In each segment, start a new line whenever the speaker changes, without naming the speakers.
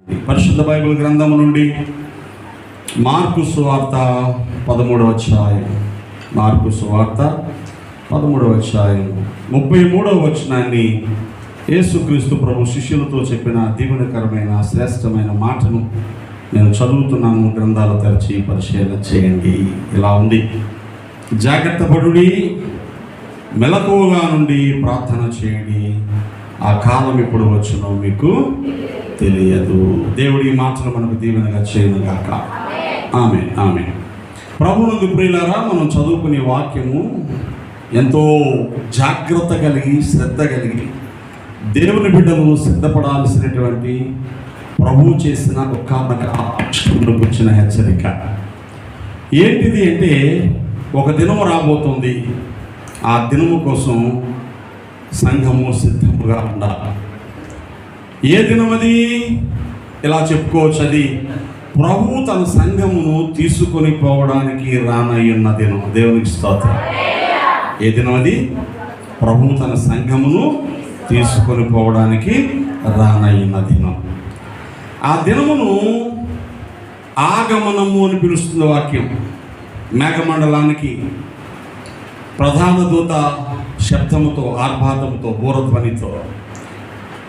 పరిశుద్ధ బైబిల్ గ్రంథము నుండి మార్కు సువార్త 13వ అధ్యాయం. మార్కు సువార్త 13వ అధ్యాయం 33వ వచనాన్ని యేసుక్రీస్తు ప్రభు శిష్యులతో చెప్పిన దీవెనకరమైన శ్రేష్టమైన మాటను నేను చదువుతున్నాను. గ్రంథాలు తెరచి పరిశీలన చేయండి. ఇలా ఉంది: జాగ్రత్త పడుడి, మెలకువగా నుండి ప్రార్థన చేయండి, ఆ కాలం ఇప్పుడు వచ్చునో మీకు తెలియదు. దేవుడి మాటలు మనకు దీవెనగా చేయను గాక. ఆమేన్, ఆమేన్. ప్రభువునందు ప్రియులారా, మనం చదువుకునే వాక్యము ఎంతో జాగ్రత్త కలిగి శ్రద్ధ కలిగి దేవుని బిడ్డలు సిద్ధపడాల్సినటువంటి ప్రభువు చేసిన వచ్చిన హెచ్చరిక ఏంటిది అంటే, ఒక దినము రాబోతుంది. ఆ దినము కోసం సంఘము సిద్ధముగా ఉండాలి. ఏ దినమది? ఇలా చెప్పుకోవచ్చు, అది ప్రభు తన సంఘమును తీసుకొని పోవడానికి రానయ్యున్న దినం. దేవునికి స్తోత్రం. ఏ దినం అది? ప్రభు తన సంఘమును తీసుకొని పోవడానికి రానయ్యున్న దినం. ఆ దినమును ఆగమనము అని పిలుస్తుంది వాక్యం. మేఘమండలానికి ప్రధాన దూత శబ్దముతో, ఆర్భాటముతో, బూరధ్వనితో,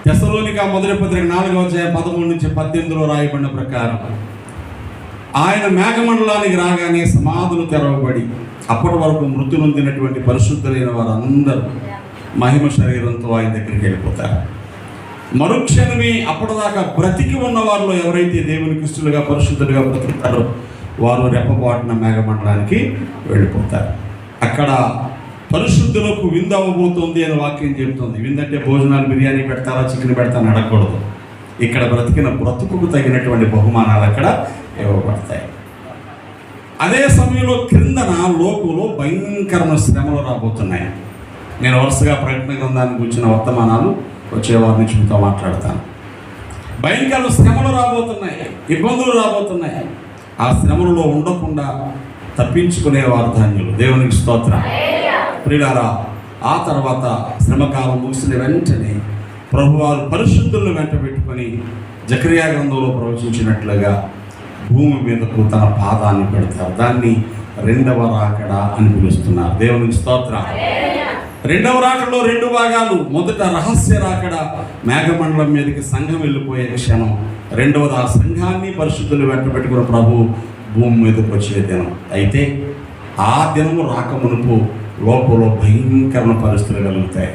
తెస్సలోనిక మొదటి పత్రిక 4వ అధ్యాయం 13-18 రాయబడిన ప్రకారం ఆయన మేఘమండలానికి రాగానే సమాధులు తెరవబడి అప్పటి వరకు మృతి నొందినటువంటి పరిశుద్ధులైన వారందరూ మహిమ శరీరంతో ఆయన దగ్గరికి వెళ్ళిపోతారు. మరుక్షణమే అప్పటిదాకా బ్రతికి ఉన్న వారిలో ఎవరైతే దేవునికి ఇష్టలుగా పరిశుద్ధులుగా బ్రతుకుతారో వారు రెప్పపాటున మేఘమండలానికి వెళ్ళిపోతారు. అక్కడ పరిశుద్ధులకు విందు అవ్వబోతుంది అని వాక్యం చెబుతుంది. విందంటే భోజనాలు, బిర్యానీ పెడతారా, చికెన్ పెడతారని అడగకూడదు. ఇక్కడ బ్రతికిన బ్రతుకుకు తగినటువంటి బహుమానాలు అక్కడ ఇవ్వబడతాయి. అదే సమయంలో క్రిందన లోకంలో భయంకరమైన శ్రమలు రాబోతున్నాయి. నేను వరుసగా ప్రకటన గ్రంథానికి వచ్చిన వర్తమానాలు వచ్చే వారి నుంచి మీతో మాట్లాడతాను. భయంకర శ్రమలు రాబోతున్నాయి, ఇబ్బందులు రాబోతున్నాయి. ఆ శ్రమలలో ఉండకుండా తప్పించుకునేవారు ధన్యులు. దేవునికి స్తోత్రం. ప్రియులారా, ఆ తర్వాత శ్రమకాలం ముగిసిన వెంటనే ప్రభువారు పరిశుద్ధులను వెంట పెట్టుకొని జకరియా గ్రంథంలో ప్రవచించినట్లుగా భూమి మీదకు తన పాదాన్ని పెడతారు. దాన్ని రెండవ రాకడ అని పిలుస్తున్నారు. దేవునికి స్తోత్రం. రెండవ రాకడలో 2 భాగాలు. మొదట రహస్య రాకడ, మేఘమండలం మీదకి సంఘం వెళ్ళిపోయే క్షణం. రెండవది ఆ సంఘాన్ని పరిశుద్ధులు వెంట పెట్టుకున్న ప్రభు భూమి మీదకి వచ్చే దినం. అయితే ఆ దినము రాకమునుపు లోపల భయంకరమైన పరిస్థితులు కలుగుతాయి.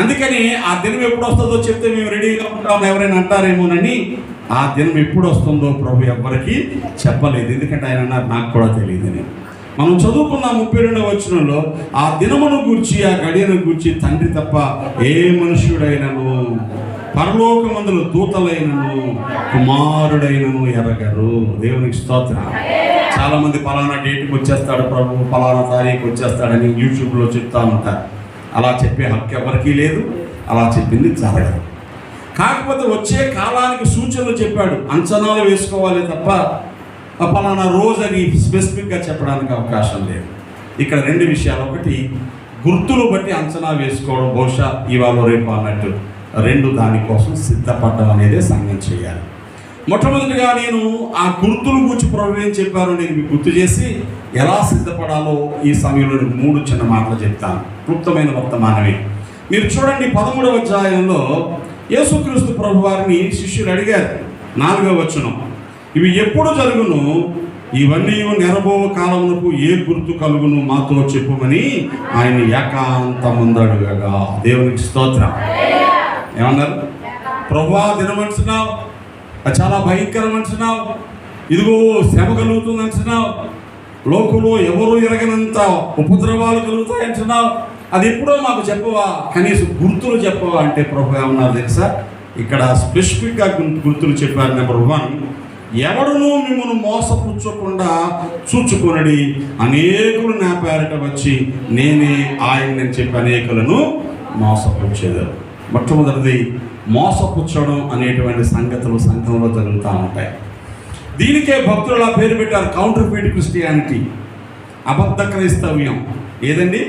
అందుకని ఆ దినం ఎప్పుడు వస్తుందో చెప్తే మేము రెడీగా ఉంటాం ఎవరైనా అంటారేమోనని ఆ దినం ఎప్పుడు వస్తుందో ప్రభు ఎవ్వరికీ చెప్పలేదు. ఎందుకంటే ఆయన అన్నారు, నాకు కూడా తెలియదని. మనం చదువుకున్న 32వ వచనంలో ఆ దినమును గూర్చి, ఆ గడియను గూర్చి తండ్రి తప్ప ఏ మనుష్యుడైనను, పరలోకమందుల దూతలైనను, కుమారుడైనను ఎరగరు. దేవునికి స్తోత్రం. చాలామంది పలానా డేట్కి వచ్చేస్తాడు ప్రభు, పలానా తారీఖు వచ్చేస్తాడని యూట్యూబ్లో చెప్తా ఉంటారు. అలా చెప్పే హక్కు ఎవరికీ లేదు, అలా చెప్పింది జరగదు. కాకపోతే వచ్చే కాలానికి సూచనలు చెప్పాడు, అంచనాలు వేసుకోవాలి తప్ప పలానా రోజు అని స్పెసిఫిక్గా చెప్పడానికి అవకాశం లేదు. ఇక్కడ 2 విషయాలు. ఒకటి, గుర్తులు బట్టి అంచనా వేసుకోవడం, బహుశా ఇవాళ రేపు అన్నట్టు. 2, దానికోసం సిద్ధపడడం అనేది సంఘం చేయాలి. మొట్టమొదటిగా నేను ఆ గుర్తులు గురించి ప్రభు ఏం చెప్పారో నేను మీకు గుర్తు చేసి ఎలా సిద్ధపడాలో ఈ సమయంలో 3 చిన్న మాటలు చెప్తాను. క్లుప్తమైన వర్తమానమే. మీరు చూడండి, 13వ అధ్యాయంలో యేసుక్రీస్తు ప్రభు వారిని శిష్యులు అడిగారు. 4వ వచనం, ఇవి ఎప్పుడు జరుగును? ఇవన్నీ నెరబో కాలమునకు ఏ గుర్తు కలుగును మాతో చెప్పుమని ఆయన ఏకాంతమందు అడుగగా. దేవునికి స్తోత్రం. ఏమన్నారు? ప్రభువా, దినం అంటున్నావు, చాలా భయంకరం అంటున్నావు, ఇదిగో శ్రమ కలుగుతుంది అంటున్నావు, లోకంలో ఎవరు ఎరగనంత ఉపద్రవాలు కలుగుతాయి అంటున్నావు, అది ఎప్పుడో మాకు చెప్పవా, కనీసం గుర్తులు చెప్పవా అంటే ప్రభు ఏమన్నారు తెలుసా? ఇక్కడ స్పెసిఫిక్గా గుర్తులు చెప్పారు. నెంబర్ 1, ఎవడునూ మిమ్మల్ని మోసపుచ్చకుండా చూచుకొనడి, అనేకులు నా పేరట వచ్చి నేనే ఆయనని చెప్పి అనేకులను మోసపుచ్చేదారు. మొట్టమొదటిది, మోసపుచ్చడం అనేటువంటి సంగతులు సంఘంలో జరుగుతూ ఉంటాయి. దీనికే భక్తులు ఆ పేరు పెట్టారు, కౌంటర్ఫీట్ క్రిస్టియానిటీ, అబద్ధ క్రైస్తవ్యం. ఏదండి?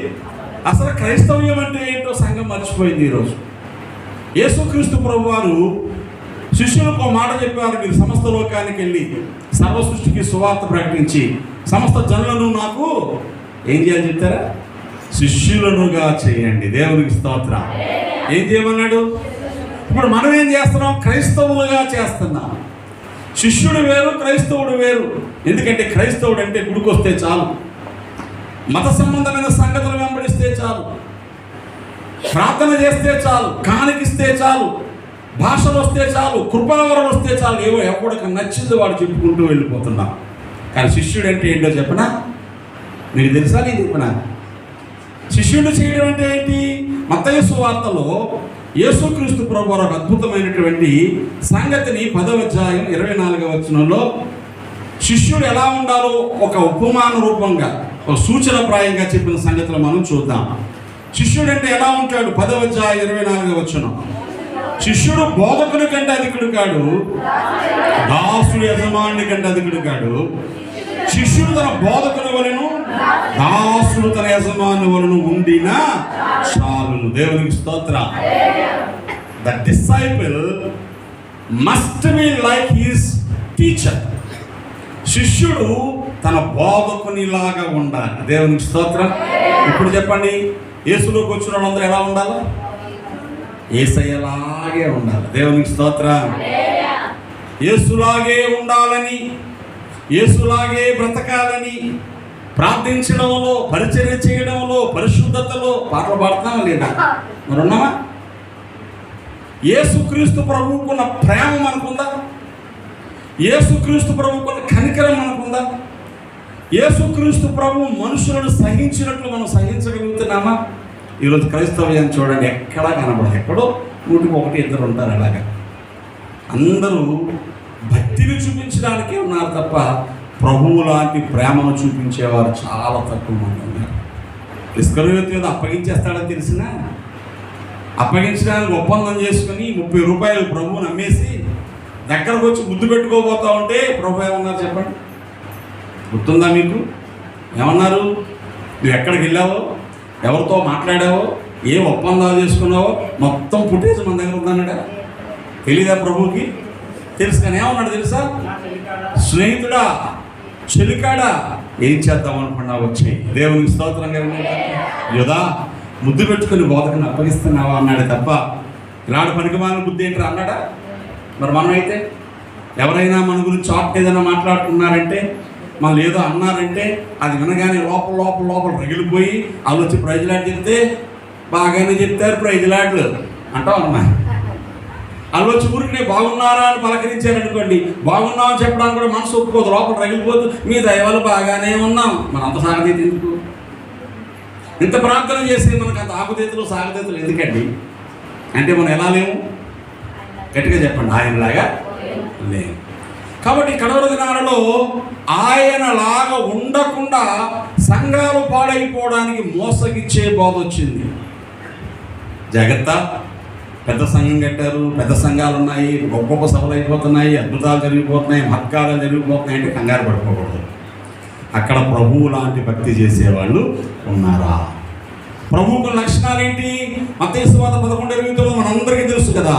అసలు క్రైస్తవ్యం అంటే ఏంటో సంఘం మర్చిపోయింది ఈరోజు. యేసుక్రీస్తు ప్రభువారు శిష్యులకు ఒక మాట చెప్పారు, మీరు సమస్త లోకానికి వెళ్ళి సర్వ సృష్టికి సువార్త ప్రకటించి సమస్త జనులను నాకు ఏం చేయాలి చెప్తారా? శిష్యులనుగా చేయండి. దేవునికి స్తోత్రం. ఏం చేయమన్నాడు? ఇప్పుడు మనం ఏం చేస్తున్నాం? క్రైస్తవులుగా చేస్తున్నాం. శిష్యుడు వేరు, క్రైస్తవుడు వేరు. ఎందుకంటే క్రైస్తవుడు అంటే గుడికి వస్తే చాలు, మత సంబంధమైన సంగతులు వెంబడిస్తే చాలు, ప్రార్థన చేస్తే చాలు, కానికిస్తే చాలు, భాషలు వస్తే చాలు, కృపలవరం వస్తే చాలు, ఏవో ఎవరికి నచ్చింది వాడు చెప్పుకుంటూ వెళ్ళిపోతున్నాం. కానీ శిష్యుడు అంటే ఏంటో చెప్పనా? మీకు తెలుసా? నేను చెప్పనా? శిష్యుడు చేయడం అంటే ఏంటి? మత్తయి సువార్తలో యేసుక్రీస్తు ప్రభువు ఒక అద్భుతమైనటువంటి సంగతిని 10వ అధ్యాయం 24వ వచనంలో శిష్యుడు ఎలా ఉండాలో ఒక ఉపమాన రూపంగా, ఒక సూచనప్రాయంగా చెప్పిన సంగతులు మనం చూద్దాం. శిష్యుడు అంటే ఎలా ఉంటాడు? 10వ అధ్యాయం 24వ వచనం. శిష్యుడు బోధకుని కంటే అధికుడు కాడు, దాసుడు యజమాని కంటే అధికుడు కాడు. శిష్యుడు తన బోధకుని వలెను, దాసుడు తన యజమాని వలెను ఉండిన చాలును. దేవునికి స్తోత్రం. The disciple must be like his teacher. శిష్యుడు తన బోధకునిలాగా ఉండాలి. దేవునికి స్తోత్రం. ఇప్పుడు చెప్పండి, యేసులోకి వచ్చిన వాళ్ళందరూ ఎలా ఉండాలి? యేసయ్యలాగే ఉండాలి. దేవునికి స్తోత్రం. యేసులాగే ఉండాలని, యేసులాగే బ్రతకాలని, ప్రార్థించడంలో, పరిచర్య చేయడంలో, పరిశుద్ధతలో పాటలు పాడుతున్నామా లేదా? మరి ఉన్నామా? యేసుక్రీస్తు ప్రభువుకున్న ప్రేమ మనకుందా? యేసుక్రీస్తు ప్రభువుకున్న కనికరం మనకుందా? యేసుక్రీస్తు ప్రభువు మనుషులను సహించినట్లు మనం సహించగలుగుతున్నామా? ఈరోజు క్రైస్తవ్యాన్ని చూడండి, ఎక్కడా కనబడదు. ఎక్కడో 1-2 ఉంటారు. అలాగా అందరూ భక్తిని చూపించడానికే ఉన్నారు తప్ప ప్రభువు లాంటి ప్రేమను చూపించేవారు చాలా తక్కువ మంది ఉన్నారు. ఇస్కరియోతు ఏదో అప్పగించేస్తాడని తెలిసినా అప్పగించడానికి ఒప్పందం చేసుకుని 30 రూపాయలు ప్రభువుని అమ్మేసి దగ్గరకు వచ్చి ముద్దు పెట్టుకోబోతా ఉంటే ప్రభు ఏమన్నారు చెప్పండి? గుర్తుందా మీకు? ఏమన్నారు? నువ్వు ఎక్కడికి వెళ్ళావో, ఎవరితో మాట్లాడావో, ఏ ఒప్పందాలు చేసుకున్నావో మొత్తం ఫుటేజ్ మన దగ్గర ఉందన్నాడా? తెలీదా ప్రభువుకి? తెలుసు. కానీ ఏమన్నాడు తెలుసా? స్నేహితుడా, చెలికాడా, ఏం చేద్దాం అనుకున్నావు వచ్చి. దేవునికి స్తోత్రం కలిగిన యోదా, ముద్దు పెట్టుకుని బోధకుని అప్పగిస్తున్నావా అన్నాడు తప్ప ఇలాంటి పనికిమాలిన బుద్ధి ఏంటి అన్నాడా? మరి మనమైతే ఎవరైనా మన గురించి ఏదైనా మాట్లాడుకున్నారంటే, మనం ఏదో అన్నారంటే అది వినగానే లోపల లోపల లోపల రగిలిపోయి వాళ్ళు వచ్చి ప్రైజ్లాట్ చెప్తే బాగానే చెప్తారు ప్రైజ్లాట్లు అంటాం అమ్మా. వాళ్ళు వచ్చి ఊరికి బాగున్నారా అని పలకరించారనుకోండి, బాగున్నామని చెప్పడానికి కూడా మనసు ఒప్పుకోదు, లోపల రగిలిపోతూ మీ దయవల్ల బాగానే ఉన్నాం. మన అంత సాగతీత ఎందుకు? ఇంత ప్రార్థన చేసి మనకు అంత ఆకుతీతలు సాగతీతలు ఎందుకండి? అంటే మనం ఎలా లేము? గట్టిగా చెప్పండి, ఆయనలాగా లేము. కాబట్టి కడవర దినాలలో ఆయనలాగా ఉండకుండా సంఘాలు పాడైపోవడానికి మోసగిచ్చే బోధ వచ్చింది. జాగ్రత్త, పెద్ద సంఘం కట్టారు, పెద్ద సంఘాలు ఉన్నాయి, గొప్ప గొప్ప సభలు అయిపోతున్నాయి, అద్భుతాలు జరిగిపోతున్నాయి, మహత్కారాలు జరిగిపోతున్నాయి అంటే కంగారు పడిపోకూడదు. అక్కడ ప్రభువు లాంటి భక్తి చేసేవాళ్ళు ఉన్నారా? ప్రభువుకు లక్షణాలు ఏంటి? మత్తయి సువార్త 11:29 మనందరికీ తెలుసు కదా.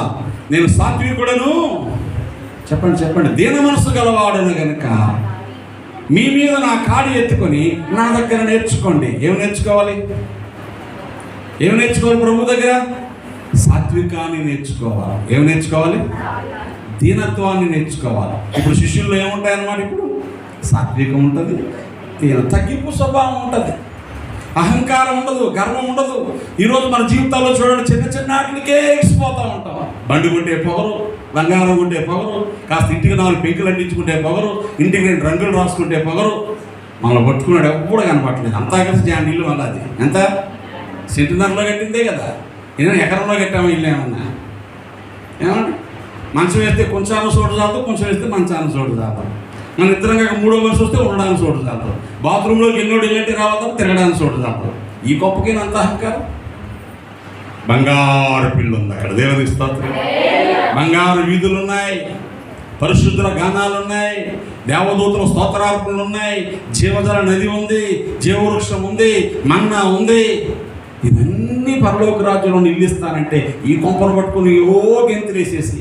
నేను సాత్వికుడను, చెప్పండి చెప్పండి, దీన మనసు గలవాడను కనుక మీ మీద నా కాడి ఎత్తుకొని నా దగ్గర నేర్చుకోండి. ఏమి నేర్చుకోవాలి? ఏమి నేర్చుకోవాలి? ప్రభు దగ్గర సాత్వికాన్ని నేర్చుకోవాలి. ఏమి నేర్చుకోవాలి? దీనత్వాన్ని నేర్చుకోవాలి. ఇప్పుడు శిష్యుల్లో ఏముంటాయన్నమాట? ఇప్పుడు సాత్వికం ఉంటుంది, తగ్గింపు స్వభావం ఉంటుంది, అహంకారం ఉండదు, గర్వం ఉండదు. ఈరోజు మన జీవితాల్లో చూడండి, చిన్న చిన్న వాటికే ఎక్కిపోతూ ఉంటాం. బండి కొంటే పొగరు, బంగారం కొంటే పొగరు, కాస్త ఇంటికి 4 పెంకులు అంటించుకుంటే పొగరు, ఇంటికి 2 రంగులు రాసుకుంటే పొగరు. మనల్ని పట్టుకున్నాడు ఎప్పుడు కనపట్టలేదు. అంతా కలిసి జాన్ ఇల్లు మళ్ళీ అది ఎంత సెంటున్నరలో కట్టిందే కదా, ఏదైనా ఎకరంలో కట్టామో ఇల్లు ఏమన్నా? ఏమంటే మంచం వేస్తే కొంచెం చోటు చాలుతాం, కొంచెం వేస్తే మంచాన్ని చోటు చాలుతాం. మన ఇద్దరంగా 3వ వరుస వస్తే ఉండడానికి చోటు చాలుతాం. బాత్రూంలోకి ఎన్నోడు వెళ్ళంటే రావద్దాం, తిరగడానికి చోటు చాలుతాం. ఈ గొప్పకైనా అంత అహంకారం. బంగారు పిల్లు ఉంది అక్కడ. దేవునికి స్తోత్రం. బంగారు వీధులు ఉన్నాయి, పరిశుద్ధుల గానాలు ఉన్నాయి, దేవదూతల స్తోత్రార్పణలు ఉన్నాయి, జీవజల నది ఉంది, జీవవృక్షం ఉంది, మన్నా ఉంది. ఇవన్నీ పరలోక రాజ్యంలో నిలిస్తానంటే ఈ కొంపలు పట్టుకుని గెంతులేసేసి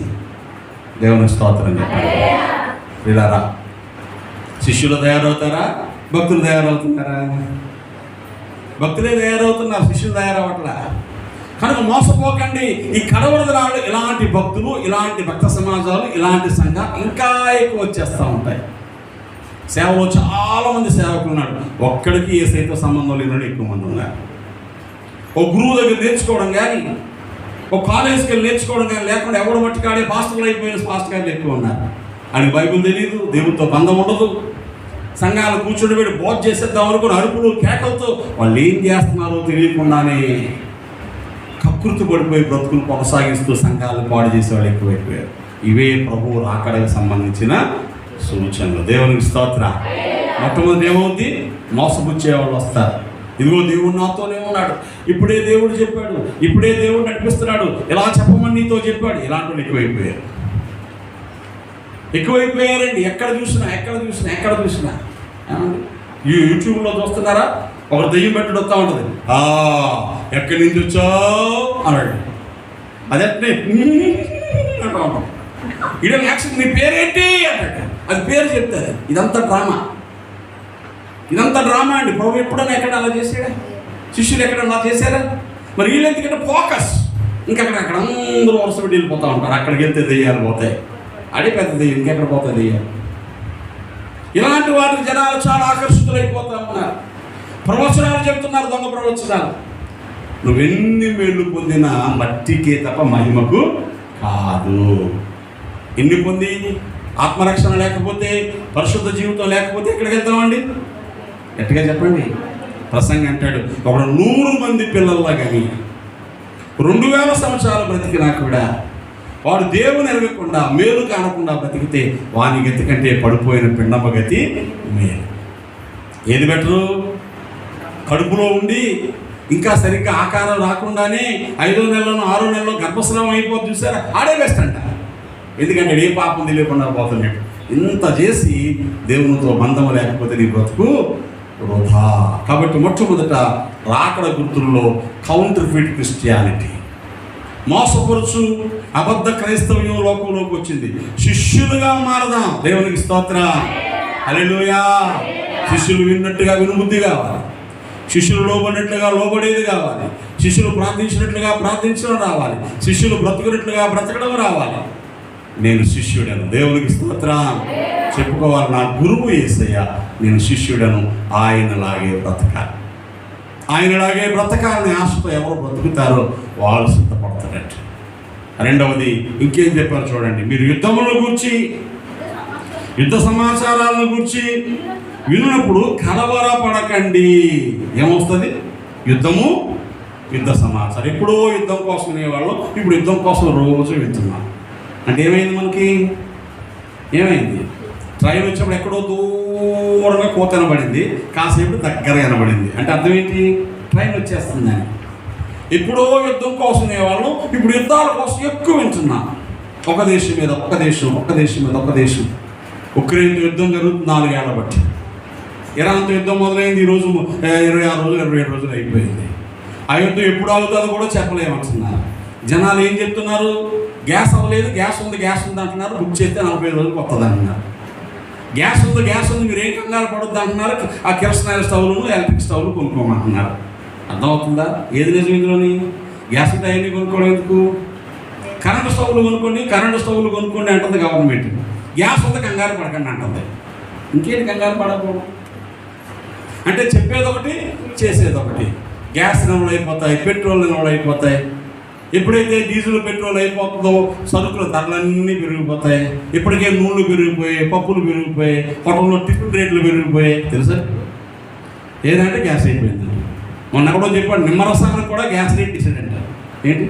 దేవుని స్తోత్రం చెప్పండి. వీళ్ళారా శిష్యులు తయారవుతారా, భక్తులు తయారవుతున్నారా? భక్తులే తయారవుతున్నారు, శిష్యులు తయారవట్లా. కనుక మోసపోకండి. ఈ కడవరి దినాల్లో ఇలాంటి భక్తులు, ఇలాంటి భక్త సమాజాలు, ఇలాంటి సంఘాలు ఇంకా ఎక్కువ వచ్చేస్తూ ఉంటాయి. సేవలో చాలామంది సేవకులు ఉన్నారు, ఒక్కడికి యేసయ్యతో సంబంధం లేని ఎక్కువ మంది ఉన్నారు. ఓ గురువు దగ్గర నేర్చుకోవడం కానీ, ఓ కాలేజీకి వెళ్ళి నేర్చుకోవడం కానీ లేకుండా ఎవడు మట్టికాడే పాస్టర్లు అయిపోయిన పాస్టర్ గారు ఎక్కువ ఉన్నారు. ఆయనకి బైబిల్ తెలియదు, దేవుడితో బంధం ఉండదు. సంఘాలు కూర్చొని పెట్టి బోధ చేసేద్దాం అనుకుని అరుపులు కేకలతో వాళ్ళు ఏం చేస్తున్నారో తెలియకుండానే కకృతి పడిపోయి బ్రతుకులు కొనసాగిస్తూ సంఘాలను పాడు చేసేవాళ్ళు ఎక్కువైపోయారు. ఇవే ప్రభువు రాకడకు సంబంధించిన సూచనలు. దేవునికి స్తోత్రం. మొట్టమొదటి ఏమవుద్ది? మోసపుచ్చే వాళ్ళు వస్తారు. ఇదిగో దేవుడు నాతోనే ఉన్నాడు, ఇప్పుడే దేవుడు చెప్పాడు, ఇప్పుడే దేవుడు నడిపిస్తున్నాడు, ఇలా చెప్పమని నీతో చెప్పాడు. ఇలాంటి వాళ్ళు ఎక్కువైపోయారండి. ఎక్కడ చూసినా ఈ యూట్యూబ్లో చూస్తున్నారా, ఒక దెయ్యం పెట్టుడు వస్తూ ఉంటుంది. ఎక్కడి నుంచి వచ్చావు అన్నాడు. అదే అంటూ ఉంటాం. ఇదే యాక్షన్, నీ పేరేంటి అన్నాడు. అది పేరు చెప్తారు. ఇదంతా డ్రామా అండి. ప్రభు ఎప్పుడన్నా ఎక్కడ అలా చేశాడా? శిష్యులు ఎక్కడన్నా చేశారా? మరి వీళ్ళు ఎందుకంటే ఫోకస్ అక్కడ అందరూ వరుస పెట్టి వెళ్ళిపోతూ ఉంటారు. అక్కడికి వెళ్తే దెయ్యాలు పోతాయి. అదే పెద్ద దెయ్యం, ఇంకెక్కడ పోతాయి దెయ్యాలు? ఇలాంటి వాటికి జనాలు చాలా ఆకర్షితులైపోతూ ఉన్నారు. ప్రవచనాలు చెప్తున్నారు, దొంగ ప్రవచనాలు. నువ్వెన్ని మేళ్ళు పొందినా మట్టికే తప్ప మహిమకు కాదు. ఎన్ని పొంది ఆత్మరక్షణ లేకపోతే, పరిశుద్ధ జీవితం లేకపోతే ఎక్కడికి వెళ్తామండి? గట్టిగా చెప్పండి. ప్రసంగం అంటాడు, ఒక 100 మంది పిల్లల్లా కానీ 2000 సంవత్సరాలు బ్రతికినా కూడా వాడు దేవుని ఎరగకుండా, మేలు కానకుండా బ్రతికితే వాని గతి కంటే పడిపోయిన పిండమ గతి మేలు. ఏది బెటరు? కడుపులో ఉండి ఇంకా సరిగ్గా ఆకారం రాకుండానే 5వ నెలలో 6వ నెలలో గర్భస్రావం అయిపోతుంది చూసారా, ఆడే బెస్ట్ అంట. ఎందుకంటే ఏ పాపం తెలియకుండా పోతున్నాడు. ఇంత చేసి దేవునితో బంధం లేకపోతే నీ బ్రతుకు వృధా. కాబట్టి మొట్టమొదట రాకడ గుర్తుల్లో కౌంటర్ఫిట్ క్రిస్టియానిటీ, మోసపరుచు అబద్ధ క్రైస్తవ్యం లోకంలోకి వచ్చింది. శిష్యులుగా మారదాం. దేవునికి స్తోత్రం. హల్లెలూయా. శిష్యులు విన్నట్టుగా వినుబుద్ధి కావాలి, శిష్యులు లోబడినట్లుగా లోబడేది కావాలి, శిష్యులు ప్రార్థించినట్లుగా ప్రార్థించడం రావాలి, శిష్యులు బ్రతుకున్నట్లుగా బ్రతకడం రావాలి. నేను శిష్యుడను. దేవునికి స్తోత్రం. చెప్పుకోవాలి, నా గురువు యేసయ్య, నేను శిష్యుడను, ఆయనలాగే బ్రతకాలని ఆశతో ఎవరు బ్రతుకుతారో వాళ్ళు సిద్ధపడతారట. రెండవది ఇంకేం చెప్పారు చూడండి. మీరు యుద్ధముల గురించి, యుద్ధ సమాచారాలను గురించి విన్నప్పుడు కలవరపడకండి. ఏమొస్తుంది? యుద్ధము, యుద్ధ సమాచారం. ఎప్పుడో యుద్ధం కోసం వినేవాళ్ళు, ఇప్పుడు యుద్ధం కోసం రోజు వింటున్నాం. అంటే ఏమైంది? మనకి ఏమైంది? ట్రైన్ వచ్చినప్పుడు ఎక్కడో దూరంగా కోత కనబడింది, కాసేపు దగ్గర కనబడింది. అంటే అర్థం ఏంటి? ట్రైన్ వచ్చేస్తుందని. ఎప్పుడో యుద్ధం కోసం వినేవాళ్ళు, ఇప్పుడు యుద్ధాల కోసం ఎక్కువ వింటున్నాం. ఒక దేశం మీద ఒక దేశం. ఉక్రెయిన్తో యుద్ధం జరుగుతుంది 4 ఏళ్ల బట్టి. ఇరాన్తో యుద్ధం మొదలైంది, ఈరోజు 26 రోజులు 27 రోజులు అయిపోయింది. ఆ యుద్ధం ఎప్పుడు అవుతుందో కూడా చెప్పలేమంటున్నారు. జనాలు ఏం చెప్తున్నారు? గ్యాస్ అవ్వలేదు, గ్యాస్ ఉంది అంటున్నారు. బుక్ చేస్తే 45 రోజులకు వస్తుంది అంటున్నారు. గ్యాస్ ఉంది మీరేం కంగారు పడొద్దు అంటున్నారు. ఆ కిరసనాయిల్ స్టవ్లు, ఎలక్ట్రిక్ స్టవ్లు కొనుక్కోమంటున్నారు. అర్థమవుతుందా? ఏది నిజం ఇందులోని? గ్యాస్ టైంని కొనుక్కోవడం ఎందుకు? కరెంటు స్టవ్లు కొనుక్కోండి అంటుంది గవర్నమెంట్. గ్యాస్ ఉంది కంగారు పడకండి అంటుంది. ఇంకేంటి కంగారు పడకపోవడం? అంటే చెప్పేదొకటి చేసేదొకటి. గ్యాస్ నిల్వలు అయిపోతాయి, పెట్రోల్ నిల్వలు అయిపోతాయి. ఎప్పుడైతే డీజిల్ పెట్రోల్ అయిపోతుందో సరుకుల ధరలన్నీ పెరిగిపోతాయి. ఇప్పటికే నూనెలు పెరిగిపోయాయి, పప్పులు పెరిగిపోయాయి, హోటల్లో టిఫిన్ రేట్లు పెరిగిపోయాయి. తెలుసా? ఏదంటే గ్యాస్ అయిపోయింది. మొన్న ఎక్కడో చెప్పాడు, నిమ్మరసానికి కూడా గ్యాస్ రేట్ ఇచ్చాడంట. ఏంటి?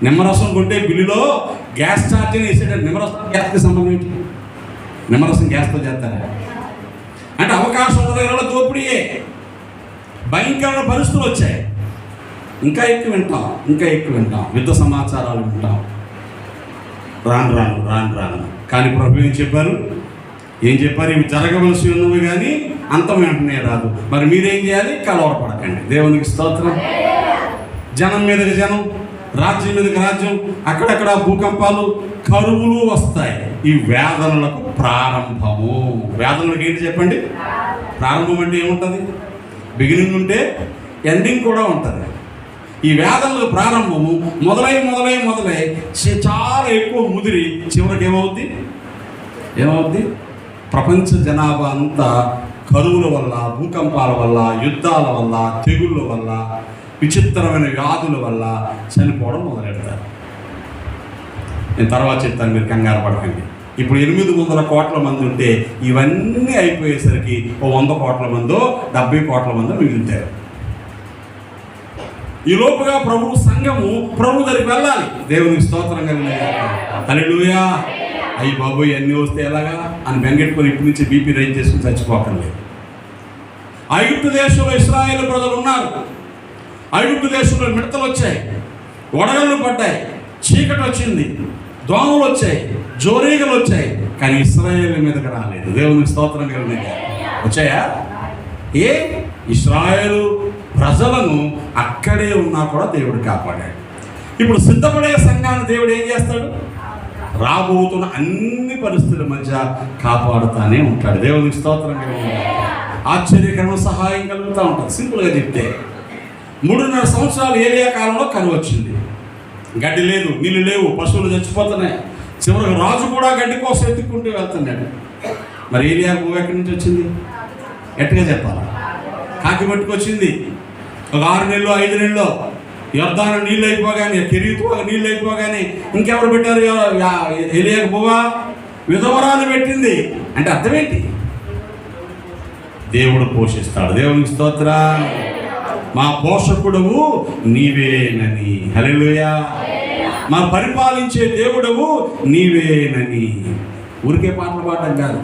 నిమ్మరసం కొంటే బిల్లులో గ్యాస్ ఛార్జీని వేసాడంట. నిమ్మరసం గ్యాస్కి సంబంధం ఏంటి? నిమ్మరసం గ్యాస్తో చేస్తారా? అంటే అవకాశం ఉన్న దగ్గర దోపిడీయే. భయంకరమైన పరిస్థితులు వచ్చాయి. ఇంకా ఎక్కువ వింటాం. యుద్ధ సమాచారాలు వింటాం. రాను. కానీ ప్రభు ఏం చెప్పారు? ఇవి జరగవలసి ఉన్నవి కానీ అంతం వెంటనే రాదు. మరి మీరేం చేయాలి? కలవరపడకండి. దేవునికి స్తోత్రం. జనం మీదకి జనం, రాజ్యం మీదకి రాజ్యం, అక్కడక్కడ భూకంపాలు, కరువులు వస్తాయి. ఈ వేదనలకు ప్రారంభము. వేదనలకు ఏంటి చెప్పండి? ప్రారంభం అంటే ఏముంటుంది? బిగినింగ్ ఉంటే ఎండింగ్ కూడా ఉంటుంది. ఈ వేదనలకు ప్రారంభము మొదలై చాలా ఎక్కువ ముదిరి చివరికి ఏమవుద్ది? ప్రపంచ జనాభా అంతా కరువుల వల్ల, భూకంపాల వల్ల, యుద్ధాల వల్ల, తెగుళ్ళ వల్ల, విచిత్రమైన వ్యాధుల వల్ల చనిపోవడం మొదలెడతారు. నేను తర్వాత చెప్తాను, మీరు కంగారు పడకండి. ఇప్పుడు 800 కోట్ల మంది ఉంటే ఇవన్నీ అయిపోయేసరికి 100 కోట్ల మందో 70 కోట్ల మందో మిగులుతారు. ఈ లోపుగా సంఘము ప్రభు దగ్గరికి వెళ్ళాలి. దేవునికి స్తోత్రం కలిగిన హల్లెలూయా. అయ్యి బాబు ఇవన్నీ వస్తే ఎలాగా అని బెంగెట్టుకొని ఇప్పటి నుంచి బీపీ రైజ్ చేసుకుని చచ్చిపోకర్లేదు. ఐగుప్తు దేశంలో ఇశ్రాయేలు ప్రజలు ఉన్నారు. ఐగుప్తు దేశంలో మిడతలు వచ్చాయి, వడగళ్ళు పడ్డాయి, చీకటి వచ్చింది, దోమలు వచ్చాయి, జోరీగలు వచ్చాయి, కానీ ఇశ్రాయేలు మీదకి రాలేదు. దేవునికి స్తోత్రం కలిగిన వచ్చాయా? ఇశ్రాయేలు ప్రజలను అక్కడే ఉన్నా కూడా దేవుడు కాపాడాడు. ఇప్పుడు సిద్ధపడే సంఘాన్ని దేవుడు ఏం చేస్తాడు? రాబోతున్న అన్ని పరిస్థితుల మధ్య కాపాడుతానే ఉంటాడు. దేవునికి స్తోత్రం కలిగిన ఆశ్చర్యకరమైన సహాయం కలుగుతూ ఉంటుంది. సింపుల్గా చెప్తే 3.5 సంవత్సరాలు ఏలియా కాలంలో కరువు వచ్చింది. గడ్డి లేదు, నీళ్ళు లేవు, పశువులు చచ్చిపోతున్నాయి. చివరికి రాజు కూడా గడ్డి కోసం ఎత్తుక్కుంటూ వెళ్తున్నాడు. మరి ఏలియా భూమి ఎక్కడి నుంచి వచ్చింది? గట్టిగా చెప్పాలి. కాకి పట్టుకొచ్చింది. ఒక 6 నెలలు 5 నెలల్లో యొర్దాను నీళ్ళు అయిపోగానే, కెరీతు నీళ్ళు అయిపోగానే ఇంకెవరు పెట్టారు? ఏలియాకు బువ్వ విధవరాలు పెట్టింది. అంటే అర్థం ఏంటి? దేవుడు పోషిస్తాడు. దేవునికి స్తోత్ర. మా పోషకుడవు నీవేనని. హల్లెలూయా. మా పరిపాలించే దేవుడవు నీవేనని. ఊరికే పాటలు పాడడం కాదు.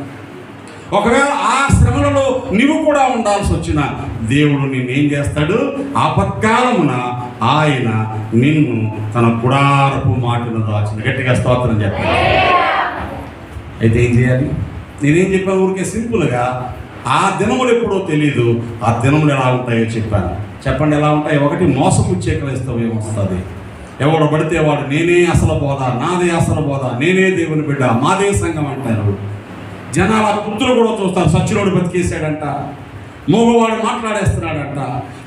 ఒకవేళ ఆ శ్రమలలో నీవు కూడా ఉండాల్సి వచ్చిన దేవుడు నిన్నేం చేస్తాడు? ఆపత్కాలమున ఆయన నిన్ను తన కుడారపు మాటను దాచిన. గట్టిగా స్తోత్రం చెప్పాలి. అయితే ఏం చేయాలి? నేనేం చెప్పాను? ఊరికే సింపుల్గా ఆ దినములు ఎప్పుడో తెలీదు. ఆ దినములు ఎలా ఉంటాయో చెప్పాను. చెప్పండి ఎలా ఉంటాయి? ఒకటి, మోసపుచ్చే క్రైస్తవ్యం వస్తుంది. ఎవడు పడితే వాడు నేనే అసలు బోధ, నాదే అసలు బోధ, నేనే దేవుని బిడ్డ, మాదే సంఘం అంటారు. జనాల పుత్రులు కూడా చూస్తారు. సచ్చిలోడు బతికేసాడంట, మోగవాడు మాట్లాడేస్తున్నాడంట,